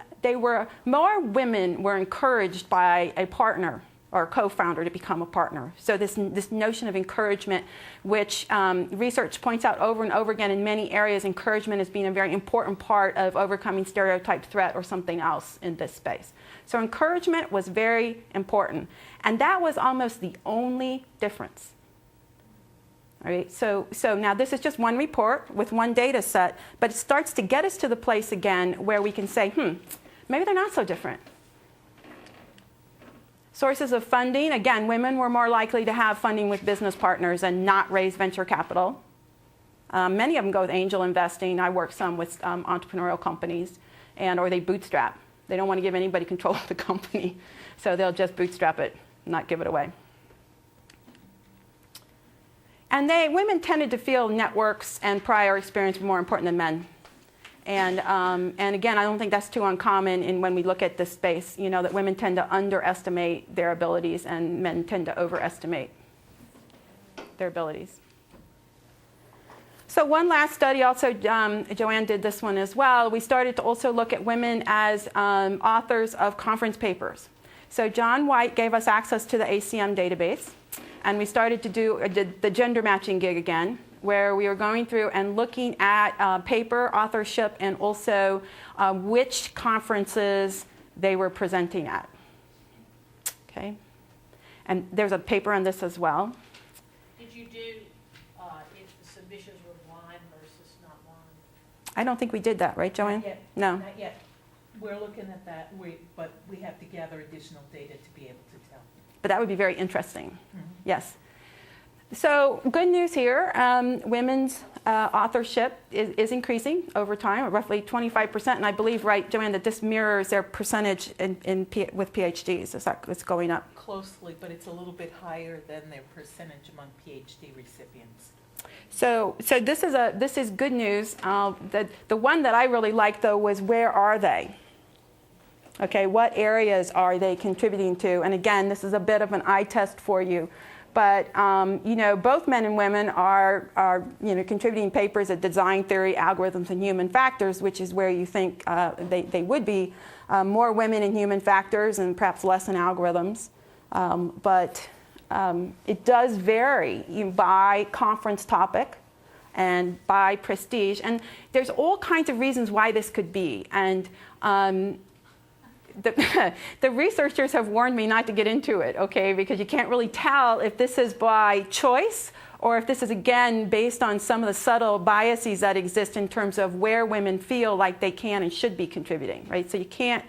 more women were encouraged by a partner or a co-founder to become a partner. So this notion of encouragement, which research points out over and over again in many areas, encouragement as being a very important part of overcoming stereotype, threat, or something else in this space. So encouragement was very important. And that was almost the only difference. All right, so now this is just one report with one data set, but it starts to get us to the place again where we can say, maybe they're not so different. Sources of funding, again, women were more likely to have funding with business partners and not raise venture capital. Many of them go with angel investing. I work some with entrepreneurial companies, or they bootstrap. They don't want to give anybody control of the company, so they'll just bootstrap it, not give it away. And women tended to feel networks and prior experience were more important than men. And again, I don't think that's too uncommon when we look at this space, you know, that women tend to underestimate their abilities and men tend to overestimate their abilities. So one last study, also Joanne did this one as well. We started to also look at women as authors of conference papers. So John White gave us access to the ACM database. And we started to do the gender matching gig again, where we were going through and looking at paper authorship and also which conferences they were presenting at. Okay, and there's a paper on this as well. Did you do if the submissions were blind versus not blind? I don't think we did that, right, Joanne? Not yet. No. Not yet. We're looking at that, but we have to gather additional data to be able to tell. But that would be very interesting. Yes. So good news here. Women's authorship is increasing over time, roughly 25%. And I believe, right, Joanne, that this mirrors their percentage with PhDs. It's going up. Closely, but it's a little bit higher than their percentage among PhD recipients. So this is good news. The one that I really liked, though, was where are they? Okay, what areas are they contributing to? And again, this is a bit of an eye test for you. But you know, both men and women are contributing papers at design theory, algorithms, and human factors, which is where you think they would be. More women in human factors and perhaps less in algorithms. But it does vary by conference topic and by prestige. And there's all kinds of reasons why this could be. And the researchers have warned me not to get into it, okay, because you can't really tell if this is by choice or if this is, again, based on some of the subtle biases that exist in terms of where women feel like they can and should be contributing, right? So you can't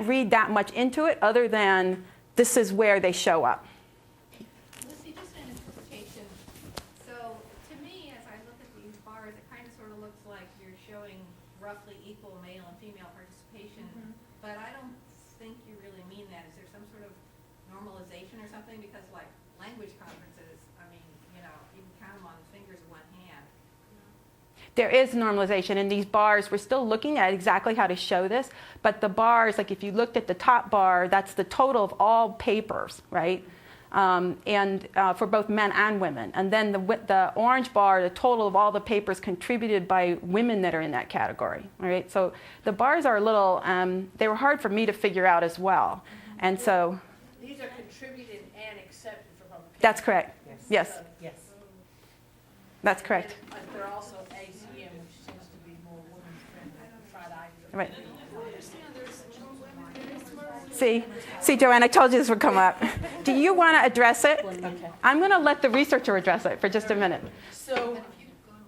read that much into it other than this is where they show up. Lucy, just an interpretation. So to me, as I look at these bars, it kind of sort of looks like you're showing roughly equal male and female participation. But I don't think you really mean that. Is there some sort of normalization or something? Because like language conferences, I mean, you know, you can count them on the fingers of one hand. There is normalization in these bars. We're still looking at exactly how to show this, but the bars, like if you looked at the top bar, that's the total of all papers, right? For both men and women. And then the orange bar, the total of all the papers contributed by women that are in that category, all right? So the bars are a little, they were hard for me to figure out as well. And so... These are contributed and accepted for publication. That's correct. Yes. Yes. That's correct. And they're also ACM, which tends to be more women's friendly. Right. See, Joanne, I told you this would come up. Do you want to address it? Okay. I'm going to let the researcher address it for just a minute. So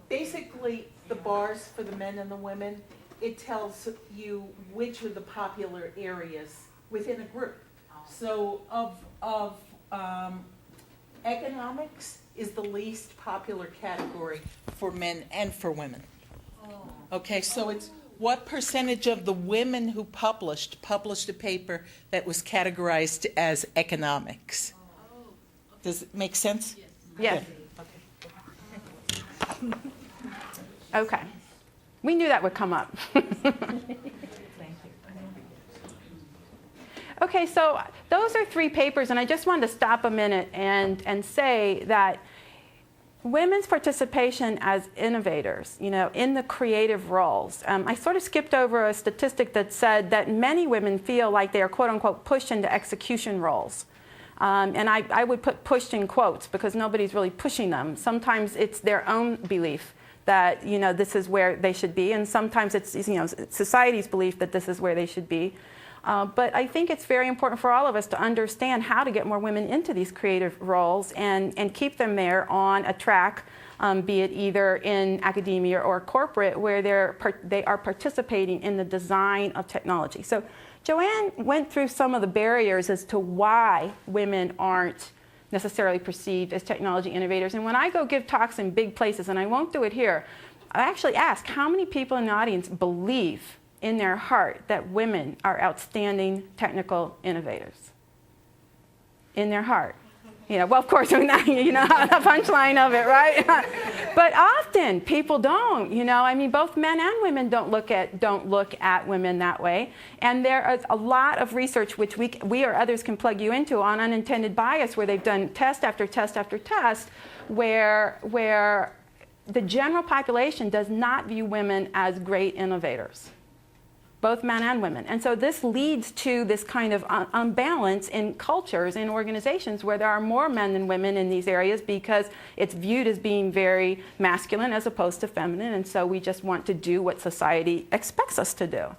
basically, the bars for the men and the women, it tells you which are the popular areas within a group. So of economics is the least popular category for men and for women. Okay, so it's what percentage of the women who published a paper that was categorized as economics? Does it make sense? Yes. Okay. Okay. We knew that would come up. Okay, so those are 3 papers, and I just wanted to stop a minute and say that women's participation as innovators, in the creative roles. I sort of skipped over a statistic that said that many women feel like they are, quote unquote, pushed into execution roles. And I would put pushed in quotes because nobody's really pushing them. Sometimes it's their own belief that, this is where they should be, and sometimes it's, society's belief that this is where they should be. But I think it's very important for all of us to understand how to get more women into these creative roles and keep them there on a track, be it either in academia or corporate, where they are participating in the design of technology. So Joanne went through some of the barriers as to why women aren't necessarily perceived as technology innovators. And when I go give talks in big places, and I won't do it here, I actually ask how many people in the audience believe in their heart that women are outstanding technical innovators. In their heart. Well, of course, you know the punchline of it, right? But often people don't. Both men and women don't look at women that way. And there is a lot of research which we or others can plug you into on unintended bias, where they've done test after test after test, where the general population does not view women as great innovators. Both men and women. And so this leads to this kind of unbalance in cultures, in organizations, where there are more men than women in these areas because it's viewed as being very masculine as opposed to feminine. And so we just want to do what society expects us to do.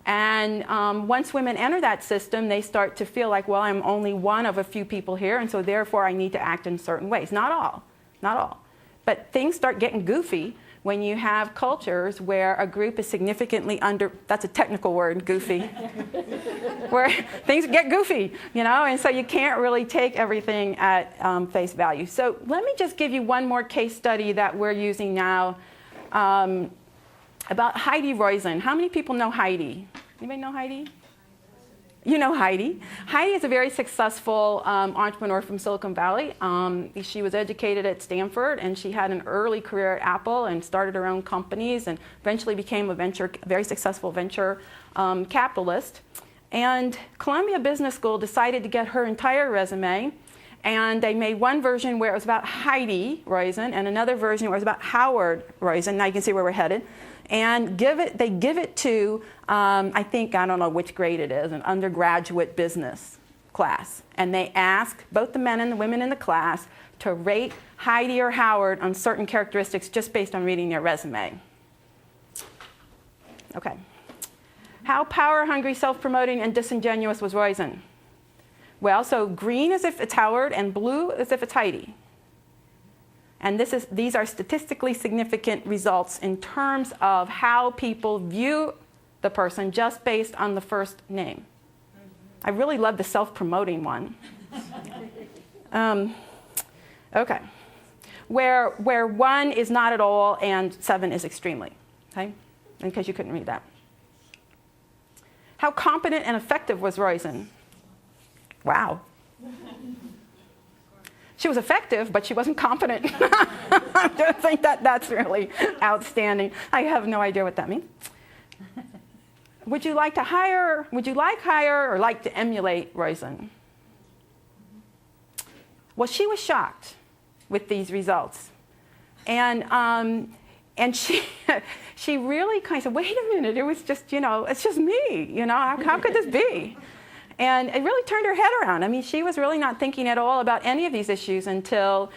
And once women enter that system, they start to feel like, well, I'm only one of a few people here, and so therefore I need to act in certain ways. Not all. But things start getting goofy when you have cultures where a group is significantly that's a technical word, goofy, where things get goofy, and so you can't really take everything at face value. So let me just give you one more case study that we're using now about Heidi Roizen. How many people know Heidi? Anybody know Heidi? You know Heidi. Heidi is a very successful entrepreneur from Silicon Valley. She was educated at Stanford, and she had an early career at Apple and started her own companies and eventually became a very successful venture capitalist. And Columbia Business School decided to get her entire resume, and they made one version where it was about Heidi Roizen and another version where it was about Howard Roizen. Now you can see where we're headed. And they give it to, I don't know which grade it is, an undergraduate business class. And they ask both the men and the women in the class to rate Heidi or Howard on certain characteristics just based on reading their resume. Okay. How power-hungry, self-promoting, and disingenuous was Roizen? Well, so green as if it's Howard and blue as if it's Heidi. And these are statistically significant results in terms of how people view the person just based on the first name. I really love the self-promoting one. Okay. Where 1 is not at all and 7 is extremely. Okay? In case you couldn't read that. How competent and effective was Roizen? Wow. She was effective, but she wasn't competent. I don't think that's really outstanding. I have no idea what that means. Would you like hire or like to emulate Roizen? Well, she was shocked with these results. And she really kind of said, wait a minute, it was just, it's just me, how could this be? And it really turned her head around. I mean, she was really not thinking at all about any of these issues until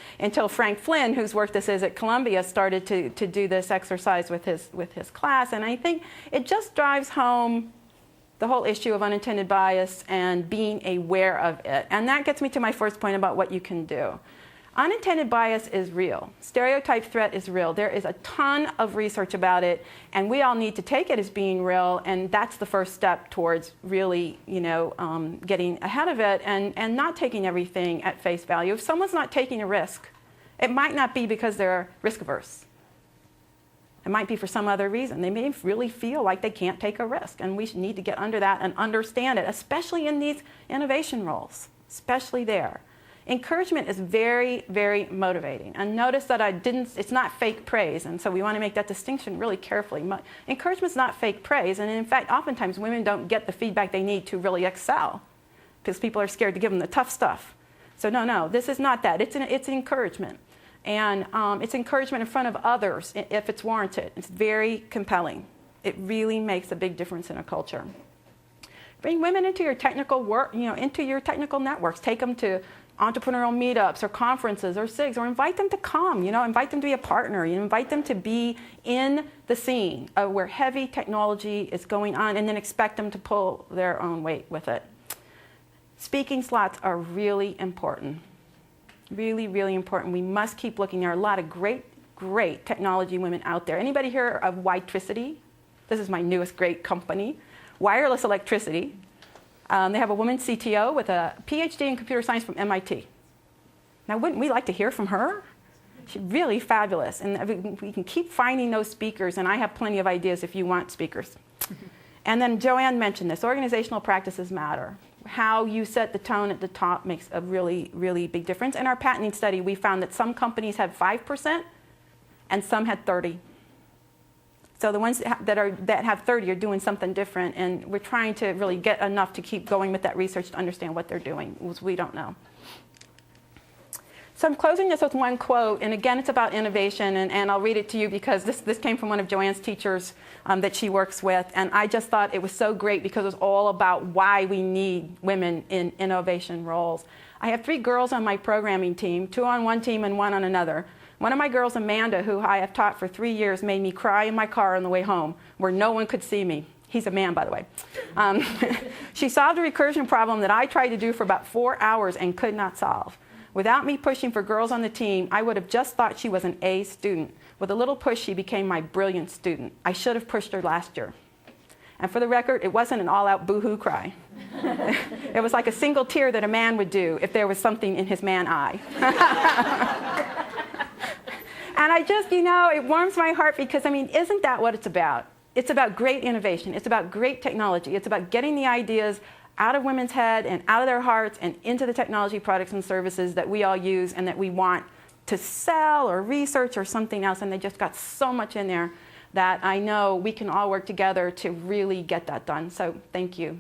Frank Flynn, whose work this is at Columbia, started to do this exercise with his class. And I think it just drives home the whole issue of unintended bias and being aware of it. And that gets me to my first point about what you can do. Unintended bias is real. Stereotype threat is real. There is a ton of research about it, and we all need to take it as being real, and that's the first step towards really, getting ahead of it and not taking everything at face value. If someone's not taking a risk, it might not be because they're risk averse. It might be for some other reason. They may really feel like they can't take a risk, and we need to get under that and understand it, especially in these innovation roles, especially there. Encouragement is very, very motivating. And notice that it's not fake praise, and so we want to make that distinction really carefully. Encouragement's not fake praise, and in fact, oftentimes women don't get the feedback they need to really excel because people are scared to give them the tough stuff. So no, this is not that. It's an encouragement. And it's encouragement in front of others if it's warranted. It's very compelling. It really makes a big difference in a culture. Bring women into your technical work, into your technical networks. Take them to entrepreneurial meetups or conferences or SIGs, or invite them to come, invite them to be a partner, invite them to be in the scene where heavy technology is going on, and then expect them to pull their own weight with it. Speaking slots are really important. Really, really important. We must keep looking. There are a lot of great, great technology women out there. Anybody hear of Witricity? This is my newest great company. Wireless electricity. They have a woman CTO with a PhD in computer science from MIT. Now, wouldn't we like to hear from her? She's really fabulous. And we can keep finding those speakers, and I have plenty of ideas if you want speakers. And then Joanne mentioned this. Organizational practices matter. How you set the tone at the top makes a really, really big difference. In our patenting study, we found that some companies had 5% and some had 30%. So the ones that have 30 are doing something different, and we're trying to really get enough to keep going with that research to understand what they're doing, which we don't know. So I'm closing this with one quote, and again, it's about innovation, and I'll read it to you because this came from one of Joanne's teachers that she works with, and I just thought it was so great because it was all about why we need women in innovation roles. I have 3 girls on my programming team, 2 on one team and 1 on another. One of my girls, Amanda, who I have taught for 3 years, made me cry in my car on the way home where no one could see me. He's a man, by the way. She solved a recursion problem that I tried to do for about 4 hours and could not solve. Without me pushing for girls on the team, I would have just thought she was an A student. With a little push, she became my brilliant student. I should have pushed her last year. And for the record, it wasn't an all-out boo-hoo cry. It was like a single tear that a man would do if there was something in his man eye. And I just, it warms my heart because, isn't that what it's about? It's about great innovation. It's about great technology. It's about getting the ideas out of women's head and out of their hearts and into the technology products and services that we all use and that we want to sell or research or something else. And they just got so much in there that I know we can all work together to really get that done. So thank you.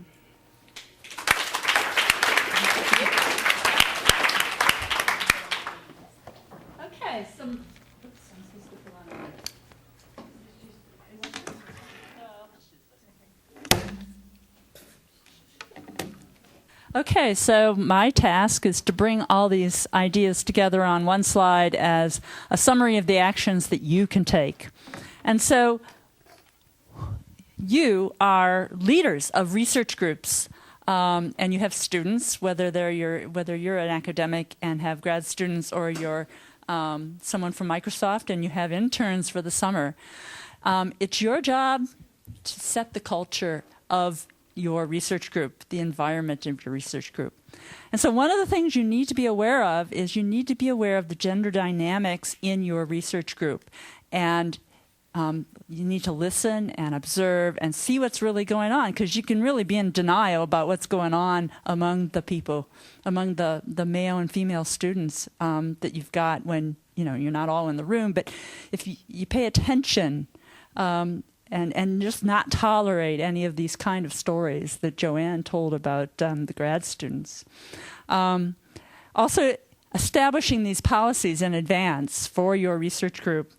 Okay, Okay, so my task is to bring all these ideas together on one slide as a summary of the actions that you can take. And so you are leaders of research groups, and you have students, whether you're an academic and have grad students, or you're someone from Microsoft and you have interns for the summer. It's your job to set the culture of your research group, the environment of your research group. And so one of the things you need to be aware of is you need to be aware of the gender dynamics in your research group. And you need to listen and observe and see what's really going on, because you can really be in denial about what's going on among the people, among the male and female students that you've got when you're not all in the room. But if you pay attention and just not tolerate any of these kind of stories that Joanne told about the grad students. Also, establishing these policies in advance for your research group.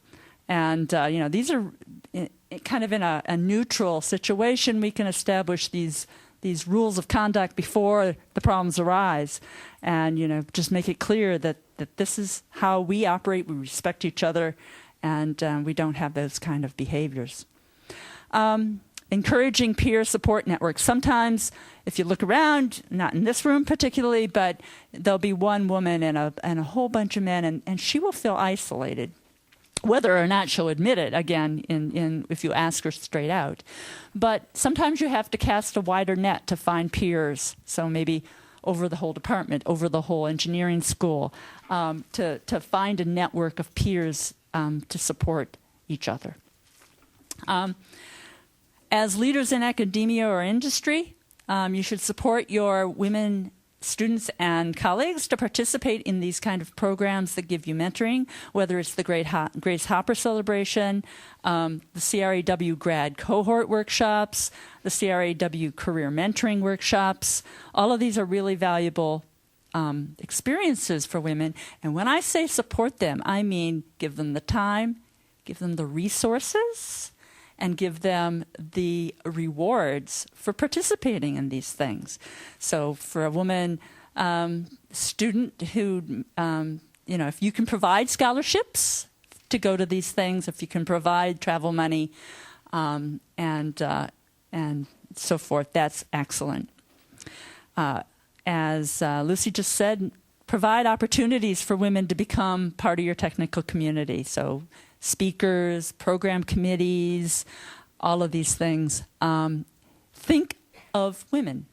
And, these are kind of in a neutral situation. We can establish these rules of conduct before the problems arise. And, just make it clear that this is how we operate. We respect each other, and we don't have those kind of behaviors. encouraging peer support networks. Sometimes, if you look around, not in this room particularly, but there'll be one woman and a whole bunch of men, and she will feel isolated, whether or not she'll admit it, again, if you ask her straight out. But sometimes you have to cast a wider net to find peers, so maybe over the whole department, over the whole engineering school, to find a network of peers to support each other. As leaders in academia or industry, you should support your women students and colleagues to participate in these kind of programs that give you mentoring, whether it's the Grace Hopper Celebration, the CRAW Grad Cohort Workshops, the CRAW Career Mentoring Workshops. All of these are really valuable experiences for women. And when I say support them, I mean give them the time, give them the resources, and give them the rewards for participating in these things. So for a woman student who, if you can provide scholarships to go to these things, if you can provide travel money and so forth, that's excellent. As Lucy just said, provide opportunities for women to become part of your technical community. So speakers, program committees, all of these things. Think of women.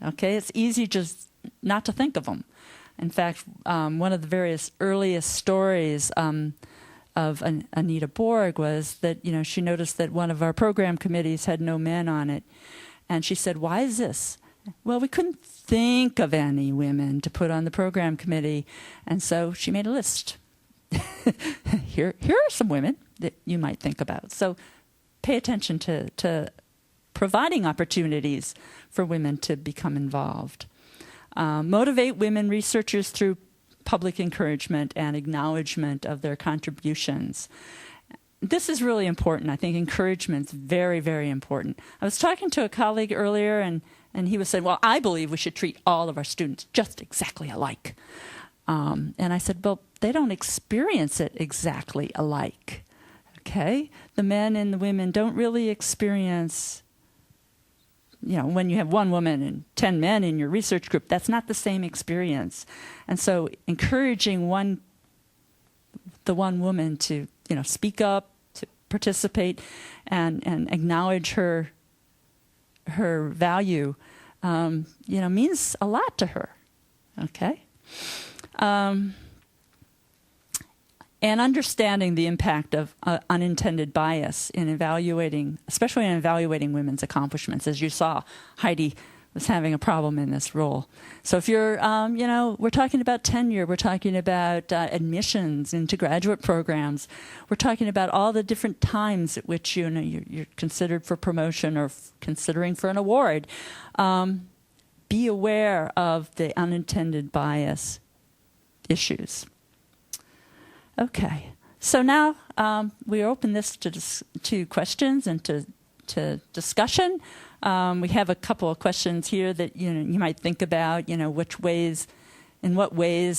Okay, it's easy just not to think of them. In fact, one of the various earliest stories of Anita Borg was that she noticed that one of our program committees had no men on it, and she said, "Why is this?" Well, we couldn't think of any women to put on the program committee, and so she made a list. Here are some women that you might think about. So pay attention to providing opportunities for women to become involved. Motivate women researchers through public encouragement and acknowledgement of their contributions. This is really important. I think encouragement's very, very important. I was talking to a colleague earlier, and he was saying, well, I believe we should treat all of our students just exactly alike. And I said, well, they don't experience it exactly alike, okay? The men and the women don't really experience, when you have one woman and 10 men in your research group, that's not the same experience. And so encouraging the one woman to, speak up, to participate, and acknowledge her value, means a lot to her, okay? And understanding the impact of unintended bias in evaluating, especially in evaluating women's accomplishments. As you saw, Heidi was having a problem in this role. So if you're, we're talking about tenure, we're talking about admissions into graduate programs, we're talking about all the different times at which you're considered for promotion or considering for an award. Be aware of the unintended bias issues. Okay, so now we open this to questions and to discussion. We have a couple of questions here that you might think about. In what ways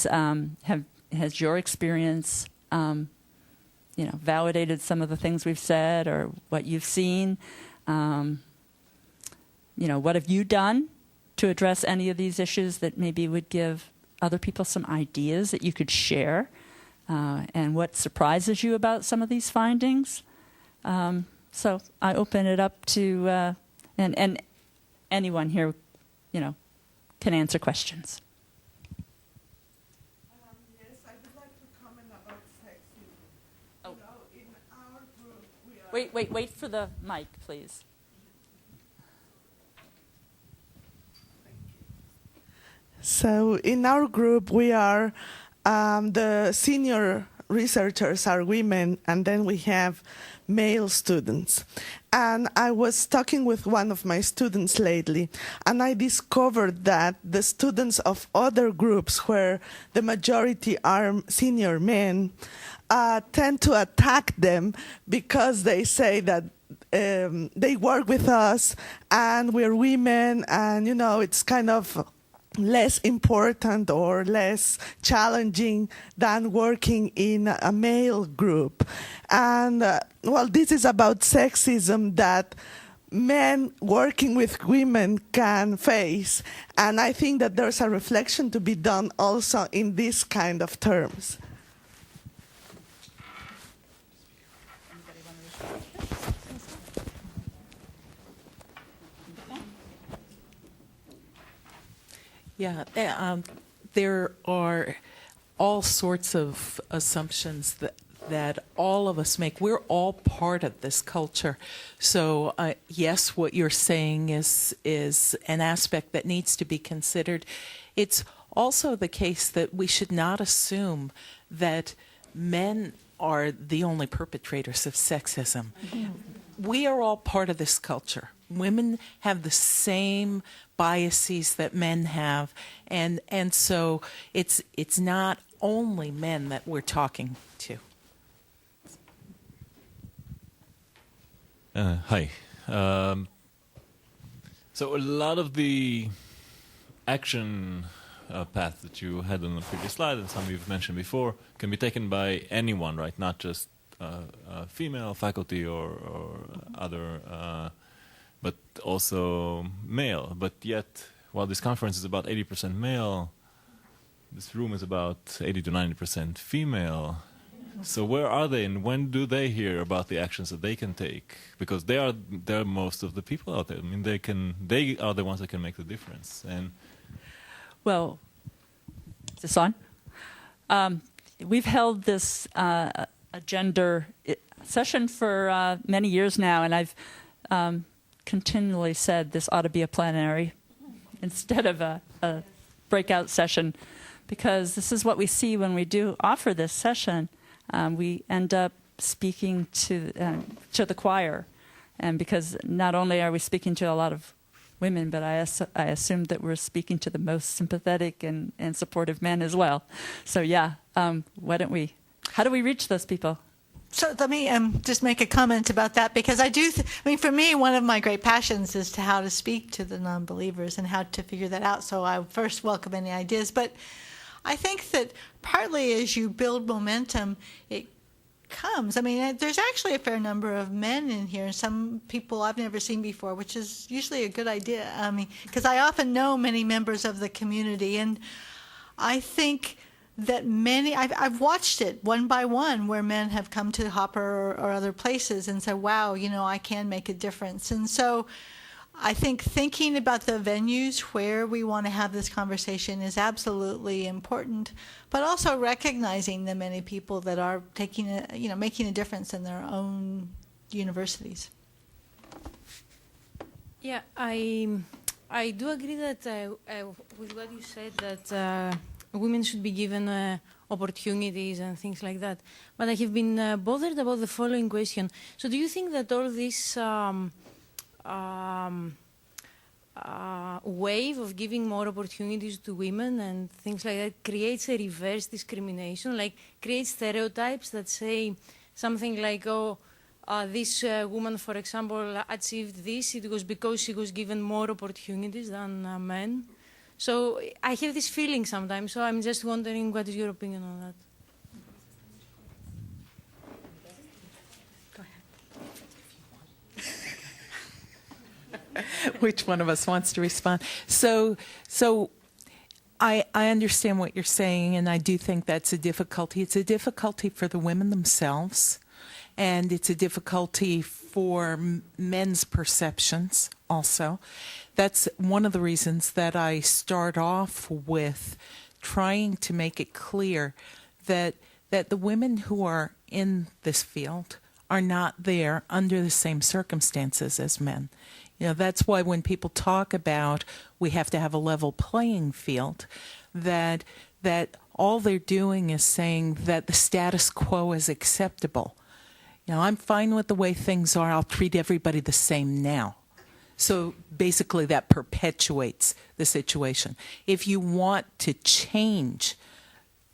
has your experience validated some of the things we've said or what you've seen? What have you done to address any of these issues that maybe would give other people some ideas that you could share? And what surprises you about some of these findings? So I open it up to, and anyone here, can answer questions. Yes, I would like to comment about sexism. Oh. In our group, we are... Wait for the mic, please. So in our group, we are the senior researchers are women, and then we have male students. And I was talking with one of my students lately, and I discovered that the students of other groups where the majority are senior men tend to attack them because they say that they work with us and we're women, and it's kind of less important or less challenging than working in a male group. And, this is about sexism that men working with women can face. And I think that there's a reflection to be done also in this kind of terms. Yeah, there are all sorts of assumptions that all of us make. We're all part of this culture. So yes, what you're saying is an aspect that needs to be considered. It's also the case that we should not assume that men are the only perpetrators of sexism. Mm-hmm. We are all part of this culture. Women have the same biases that men have, and so it's not only men that we're talking to. Hi. So a lot of the action path that you had on the previous slide, and some you've mentioned before, can be taken by anyone, right? Not just female faculty or other, but also male. But yet, while this conference is about 80% male, this room is about 80 to 90% female. So where are they, and when do they hear about the actions that they can take? Because they're most of the people out there. I mean, they are the ones that can make the difference. And well, is this on? We've held this a gender session for many years now, and I've continually said this ought to be a plenary instead of a breakout session, because this is what we see when we do offer this session. We end up speaking to the choir, and because not only are we speaking to a lot of women, but I assume that we're speaking to the most sympathetic and supportive men as well. So yeah, why don't we? How do we reach those people? So let me just make a comment about that, because I do. I mean, for me, one of my great passions is to how to speak to the non-believers and how to figure that out. So I first welcome any ideas, but I think that partly as you build momentum, it comes. I mean, there's actually a fair number of men in here, and some people I've never seen before, which is usually a good idea. I mean, because I often know many members of the community, and I think that many, I've watched it one by one where men have come to Hopper or other places and said, wow, you know, I can make a difference. And so I think thinking about the venues where we want to have this conversation is absolutely important, but also recognizing the many people that are making a difference in their own universities. Yeah, I do agree that with what you said, that women should be given opportunities and things like that. But I have been bothered about the following question. So do you think that all this wave of giving more opportunities to women and things like that creates a reverse discrimination, like creates stereotypes that say something like, oh, this woman, for example, achieved this, it was because she was given more opportunities than men? So I have this feeling sometimes, so I'm just wondering what is your opinion on that? Which one of us wants to respond? So I understand what you're saying, and I do think that's a difficulty. It's a difficulty for the women themselves, and it's a difficulty for men's perceptions also. That's one of the reasons that I start off with trying to make it clear that the women who are in this field are not there under the same circumstances as men. You know, that's why when people talk about we have to have a level playing field, that all they're doing is saying that the status quo is acceptable. You know, I'm fine with the way things are. I'll treat everybody the same now. So basically that perpetuates the situation. If you want to change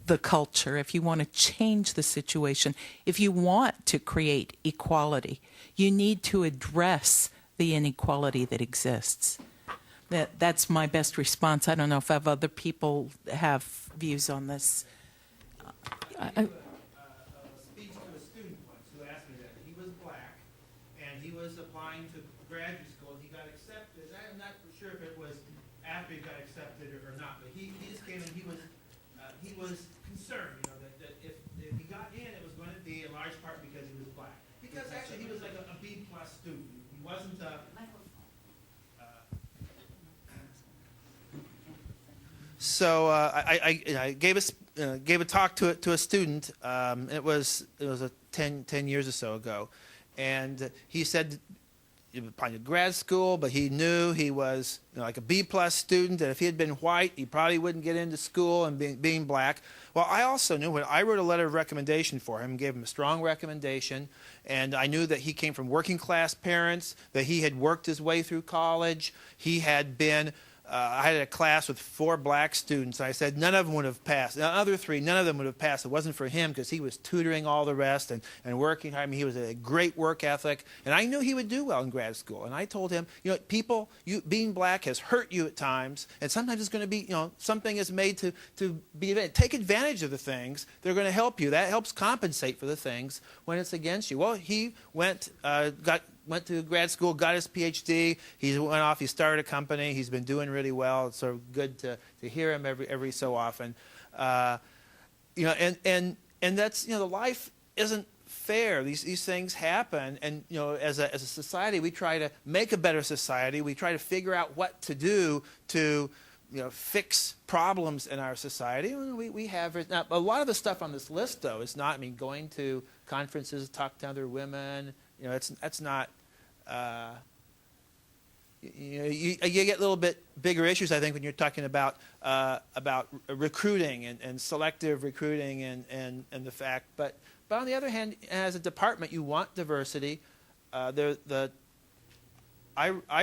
the culture, if you want to change the situation, if you want to create equality, you need to address the inequality that exists. That's my best response. I don't know if other people have views on this. Speech to a student once who asked me that. He was black, and he was applying to graduate sure if it was after he got accepted or not, but he just came and he was concerned, you know, that if he got in, it was going to be in large part because he was black. Because actually he was like a B+ student. He wasn't a... So I gave a talk to a student. It was 10 years or so ago, and he said he was probably in grad school, but he knew he was like a B+ student, and if he had been white, he probably wouldn't get into school, and being black. Well, I also knew when I wrote a letter of recommendation for him, gave him a strong recommendation, and I knew that he came from working class parents, that he had worked his way through college, he had been... I had a class with 4 black students. I said none of them would have passed. The other 3, none of them would have passed. It wasn't for him because he was tutoring all the rest and working. I mean, he was a great work ethic, and I knew he would do well in grad school. And I told him, you know, people, being black has hurt you at times, and sometimes it's going to be, you know, something is made to be. Take advantage of the things. They're going to help you. That helps compensate for the things when it's against you. Well, he went to grad school, got his PhD. He went off. He started a company. He's been doing really well. It's sort of good to hear him every so often. You know, and that's, you know, the life isn't fair. These things happen, and you know, as a society, we try to make a better society. We try to figure out what to do to, you know, fix problems in our society. We have it now. A lot of the stuff on this list, though, is not. I mean, going to conferences, talk to other women. You know, that's not. You know, you get a little bit bigger issues, I think, when you're talking about recruiting and selective recruiting and the fact. But on the other hand, as a department, you want diversity. I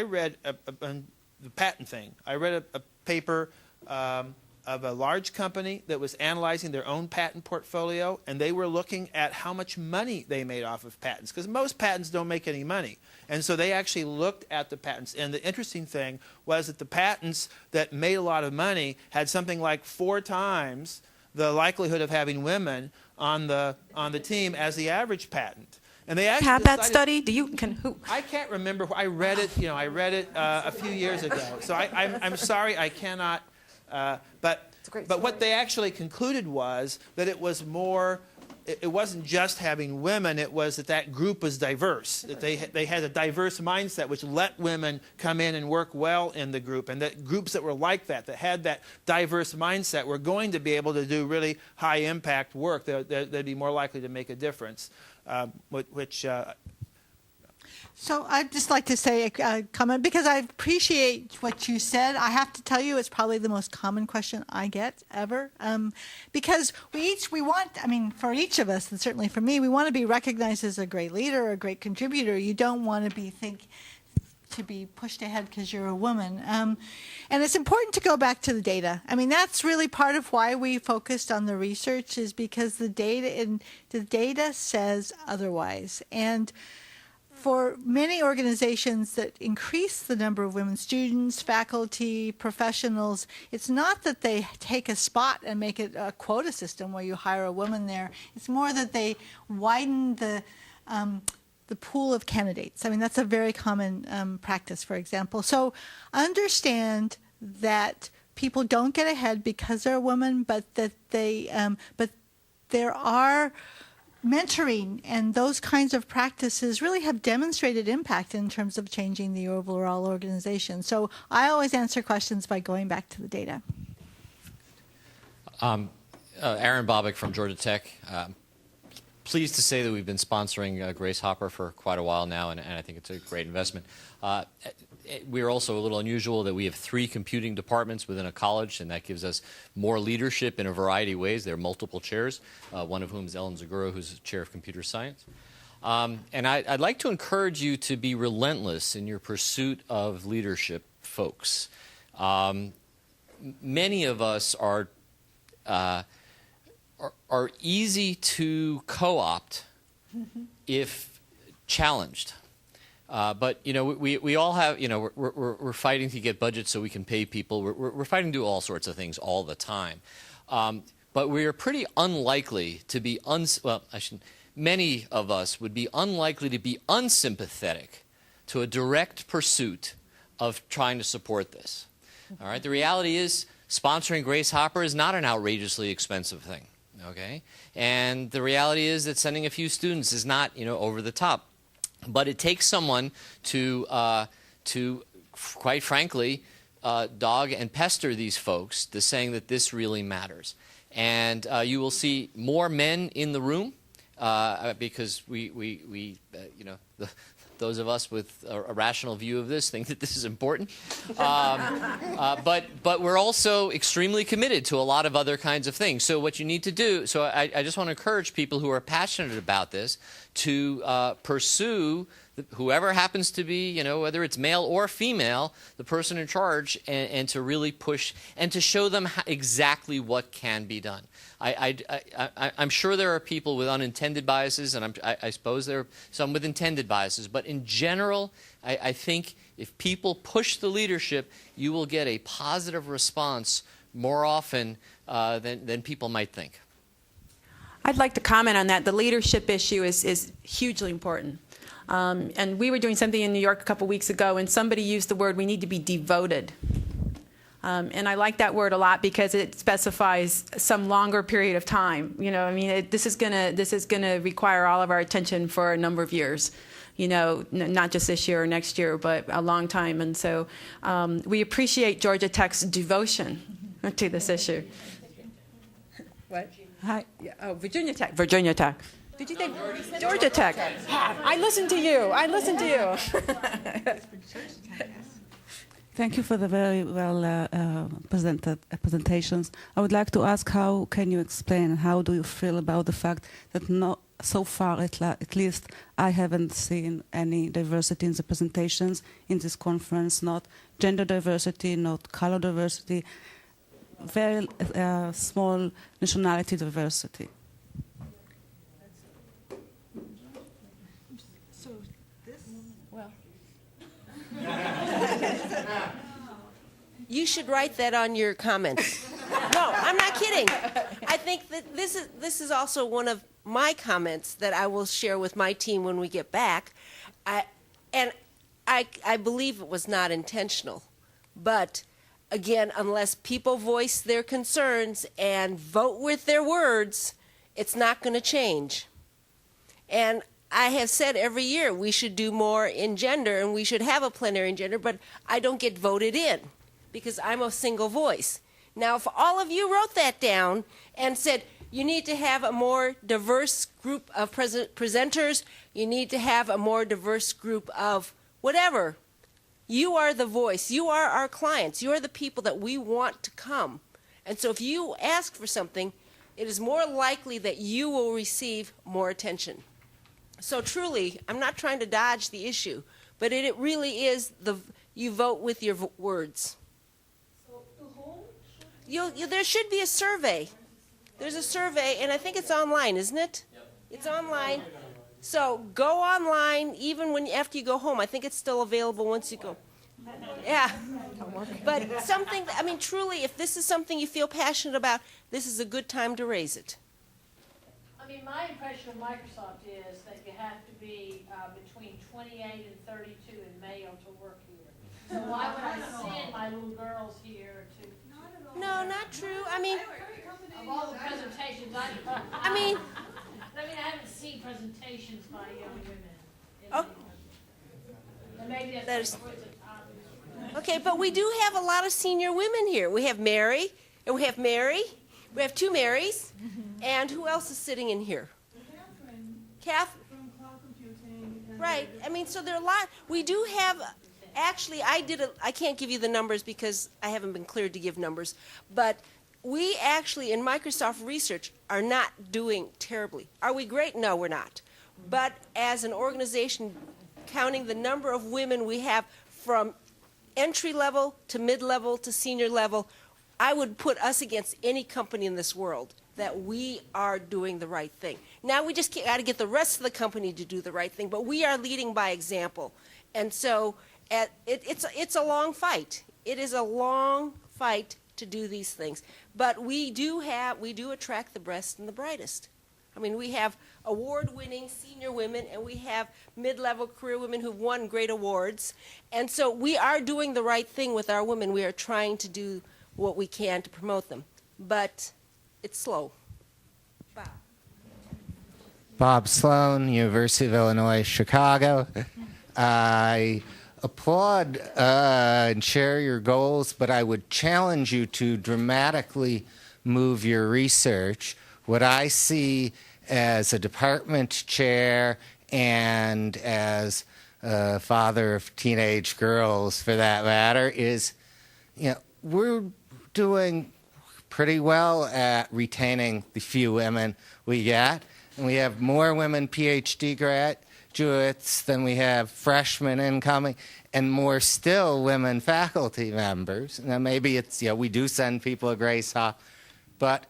read the patent thing. I read a paper of a large company that was analyzing their own patent portfolio, and they were looking at how much money they made off of patents, because most patents don't make any money. And so they actually looked at the patents. And the interesting thing was that the patents that made a lot of money had something like 4 times the likelihood of having women on the team as the average patent. And they actually have that study? I can't remember. I read it. You know, I read it a few years ago. So I'm sorry, I cannot. But what they actually concluded was that it was more. It wasn't just having women. It was that group was diverse. That they had a diverse mindset, which let women come in and work well in the group, and that groups that were like that had that diverse mindset, were going to be able to do really high impact work. They'd be more likely to make a difference. So I'd just like to say a comment, because I appreciate what you said. I have to tell you, it's probably the most common question I get ever. Because we want, I mean, for each of us, and certainly for me, we want to be recognized as a great leader or a great contributor. You don't want to be pushed ahead because you're a woman. And it's important to go back to the data. I mean, that's really part of why we focused on the research, is because the data says otherwise. And for many organizations that increase the number of women students, faculty, professionals, it's not that they take a spot and make it a quota system where you hire a woman there. It's more that they widen the pool of candidates. I mean, that's a very common practice, for example. So understand that people don't get ahead because they're a woman, but that but there are mentoring and those kinds of practices really have demonstrated impact in terms of changing the overall organization. So I always answer questions by going back to the data. Aaron Bobick from Georgia Tech. Pleased to say that we've been sponsoring Grace Hopper for quite a while now, and I think it's a great investment. We're also a little unusual that we have 3 computing departments within a college, and that gives us more leadership in a variety of ways. There are multiple chairs, one of whom is Ellen Zagura, who's chair of computer science. And I'd like to encourage you to be relentless in your pursuit of leadership, folks. Many of us are easy to co-opt if challenged. But you know, we all have, you know, we're fighting to get budgets so we can pay people. We're fighting to do all sorts of things all the time. But we are pretty unlikely to be many of us would be unlikely to be unsympathetic to a direct pursuit of trying to support this. All right, the reality is sponsoring Grace Hopper is not an outrageously expensive thing. Okay, and the reality is that sending a few students is not, over the top. But it takes someone to quite frankly, dog and pester these folks to saying that this really matters. And you will see more men in the room because those of us with a rational view of this think that this is important. But we're also extremely committed to a lot of other kinds of things. So what you need to do, so I just want to encourage people who are passionate about this to pursue whoever happens to be, whether it's male or female, the person in charge, and to really push and to show them exactly what can be done. I'm sure there are people with unintended biases, and I suppose there are some with intended biases. But in general, I think if people push the leadership, you will get a positive response more often than people might think. I'd like to comment on that. The leadership issue is hugely important. And we were doing something in New York a couple weeks ago, and somebody used the word, we need to be devoted. And I like that word a lot because it specifies some longer period of time. This is gonna require all of our attention for a number of years. Not just this year or next year, but a long time. And so we appreciate Georgia Tech's devotion to this issue. What? Hi. Yeah. Oh, Virginia Tech. Virginia Tech. Did you say Georgia Tech? I listened to you. Thank you for the very well presentations. I would like to ask, how can you explain and how do you feel about the fact that so far, at least, I haven't seen any diversity in the presentations in this conference, not gender diversity, not color diversity, very small nationality diversity. You should write that on your comments. No, I'm not kidding. I think that this is also one of my comments that I will share with my team when we get back. I believe it was not intentional. But again, unless people voice their concerns and vote with their words, it's not going to change. And I have said every year we should do more in gender and we should have a plenary in gender, but I don't get voted in because I'm a single voice. Now, if all of you wrote that down and said you need to have a more diverse group of presenters, you need to have a more diverse group of whatever, you are the voice. You are our clients. You are the people that we want to come. And so if you ask for something, it is more likely that you will receive more attention. So truly, I'm not trying to dodge the issue, but it really is you vote with your words. So there should be a survey. There's a survey, and I think it's online, isn't it? Yep. It's online. So go online, even after you go home. I think it's still available once you go. Yeah. But truly, if this is something you feel passionate about, this is a good time to raise it. My impression of Microsoft is that you have to be between 28 and 32 in male to work here. So why would I send my little girls here to... No, not true. Of all the presentations I haven't seen presentations by young women. And maybe that's okay, but we do have a lot of senior women here. We have Mary, and we have Mary. We have two Marys. And who else is sitting in here? Catherine. From cloud computing. Right. So there are a lot. We do have, actually, I can't give you the numbers because I haven't been cleared to give numbers, but we actually, in Microsoft Research, are not doing terribly. Are we great? No, we're not. But as an organization, counting the number of women we have from entry level to mid-level to senior level, I would put us against any company in this world that we are doing the right thing. Now we just got to get the rest of the company to do the right thing, but we are leading by example. And so it's a long fight. It is a long fight to do these things. But we do attract the best and the brightest. I mean, we have award-winning senior women, and we have mid-level career women who've won great awards. And so we are doing the right thing with our women. We are trying to do what we can to promote them. But it's slow. Bob. Bob Sloan, University of Illinois, Chicago. I applaud and share your goals, but I would challenge you to dramatically move your research. What I see as a department chair and as a father of teenage girls, for that matter, is, we're doing pretty well at retaining the few women we get. And we have more women PhD graduates than we have freshmen incoming, and more still women faculty members. Now maybe it's, we do send people to Grace Hopper, but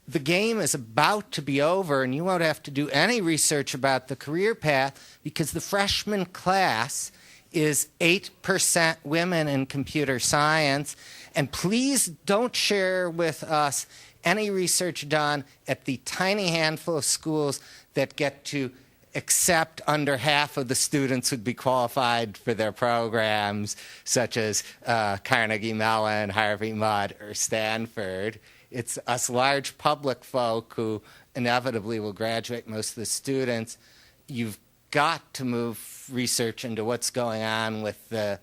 the game is about to be over, and you won't have to do any research about the career path because the freshman class is 8% women in computer science. And please don't share with us any research done at the tiny handful of schools that get to accept under half of the students who'd be qualified for their programs, such as Carnegie Mellon, Harvey Mudd, or Stanford. It's us large public folk who inevitably will graduate most of the students. You've got to move research into what's going on with the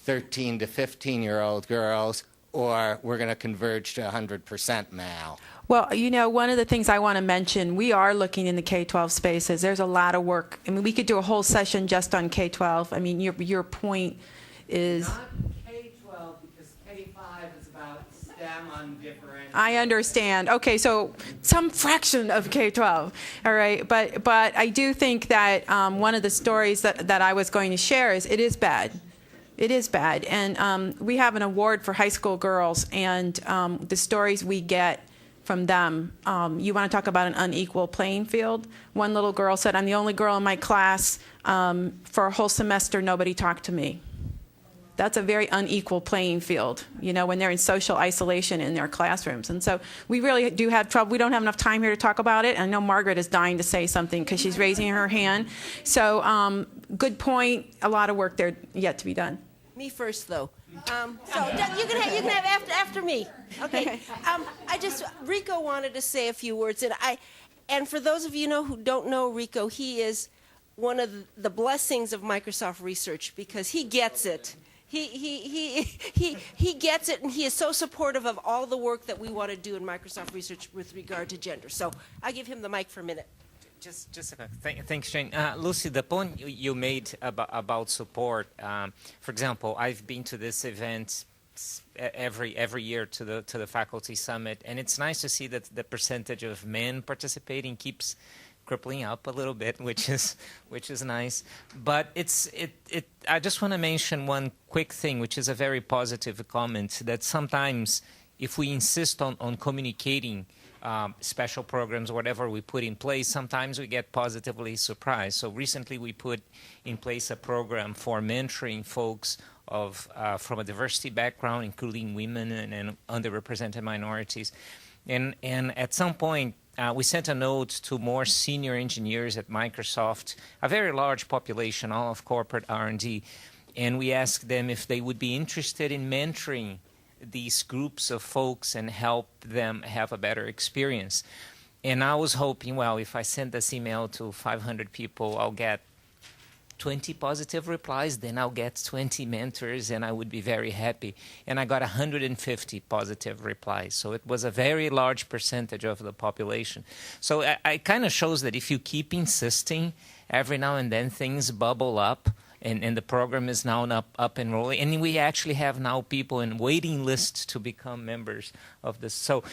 13 to 15-year-old girls, or we're going to converge to 100% now. Well, one of the things I want to mention, we are looking in the K-12 spaces. There's a lot of work. I mean, we could do a whole session just on K-12. I mean, your point is... Not K-12, because K-5 is about STEM undifferentiated. I understand. Okay, so some fraction of K-12. All right, but I do think that one of the stories that I was going to share is it is bad. It is bad. And we have an award for high school girls, and the stories we get from them, you want to talk about an unequal playing field? One little girl said, I'm the only girl in my class. For a whole semester, nobody talked to me. That's a very unequal playing field, when they're in social isolation in their classrooms. And so we really do have trouble. We don't have enough time here to talk about it. I know Margaret is dying to say something because she's raising her hand. So good point. A lot of work there yet to be done. Me first, though. So you can have after me. Okay. Rico wanted to say a few words, and for those of you who don't know Rico, he is one of the blessings of Microsoft Research because he gets it. He gets it, and he is so supportive of all the work that we want to do in Microsoft Research with regard to gender. So I give him the mic for a minute. Just a minute. Thanks, Jane. Lucy, the point you made about support. For example, I've been to this event every year to the faculty summit, and it's nice to see that the percentage of men participating keeps crippling up a little bit, which is nice. But I just want to mention one quick thing, which is a very positive comment, that sometimes if we insist on communicating special programs, whatever we put in place, sometimes we get positively surprised. So recently we put in place a program for mentoring folks from a diversity background, including women and underrepresented minorities. And at some point, we sent a note to more senior engineers at Microsoft, a very large population, all of corporate R&D, and we asked them if they would be interested in mentoring these groups of folks and help them have a better experience. And I was hoping, well, if I send this email to 500 people, I'll get 20 positive replies, then I'll get 20 mentors, and I would be very happy. And I got 150 positive replies. So it was a very large percentage of the population. So it kind of shows that if you keep insisting, every now and then things bubble up, and the program is now up and rolling. And we actually have now people in waiting lists to become members of this. So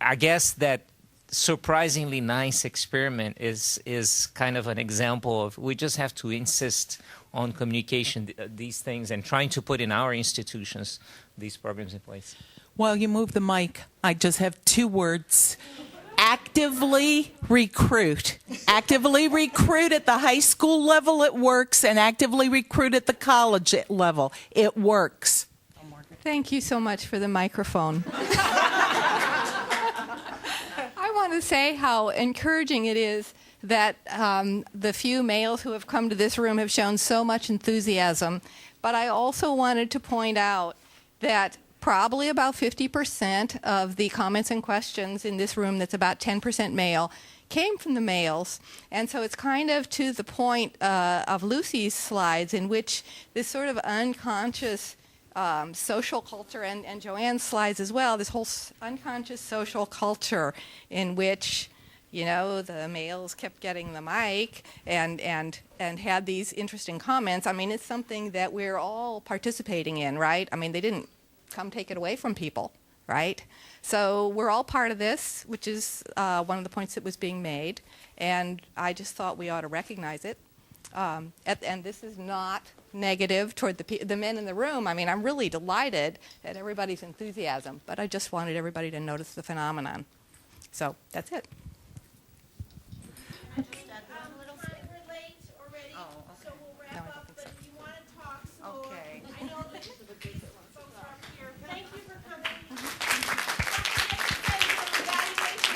I guess that surprisingly nice experiment is kind of an example of we just have to insist on communication, these things, and trying to put in our institutions these programs in place. While you move the mic, I just have 2 words. Actively recruit. Actively recruit at the high school level, it works, and actively recruit at the college level. It works. Thank you so much for the microphone. I wanted to say how encouraging it is that the few males who have come to this room have shown so much enthusiasm. But I also wanted to point out that probably about 50% of the comments and questions in this room, that's about 10% male, came from the males. And so it's kind of to the point of Lucy's slides, in which this sort of unconscious social culture, and Joanne's slides as well, this whole unconscious social culture in which, you know, the males kept getting the mic and had these interesting comments. I mean, it's something that we're all participating in, right? I mean, they didn't come take it away from people, right? So we're all part of this, which is one of the points that was being made, and I just thought we ought to recognize it. And this is not negative toward the men in the room. I mean, I'm really delighted at everybody's enthusiasm, but I just wanted everybody to notice the phenomenon. So that's it. I'm a little bit late already, so we'll wrap up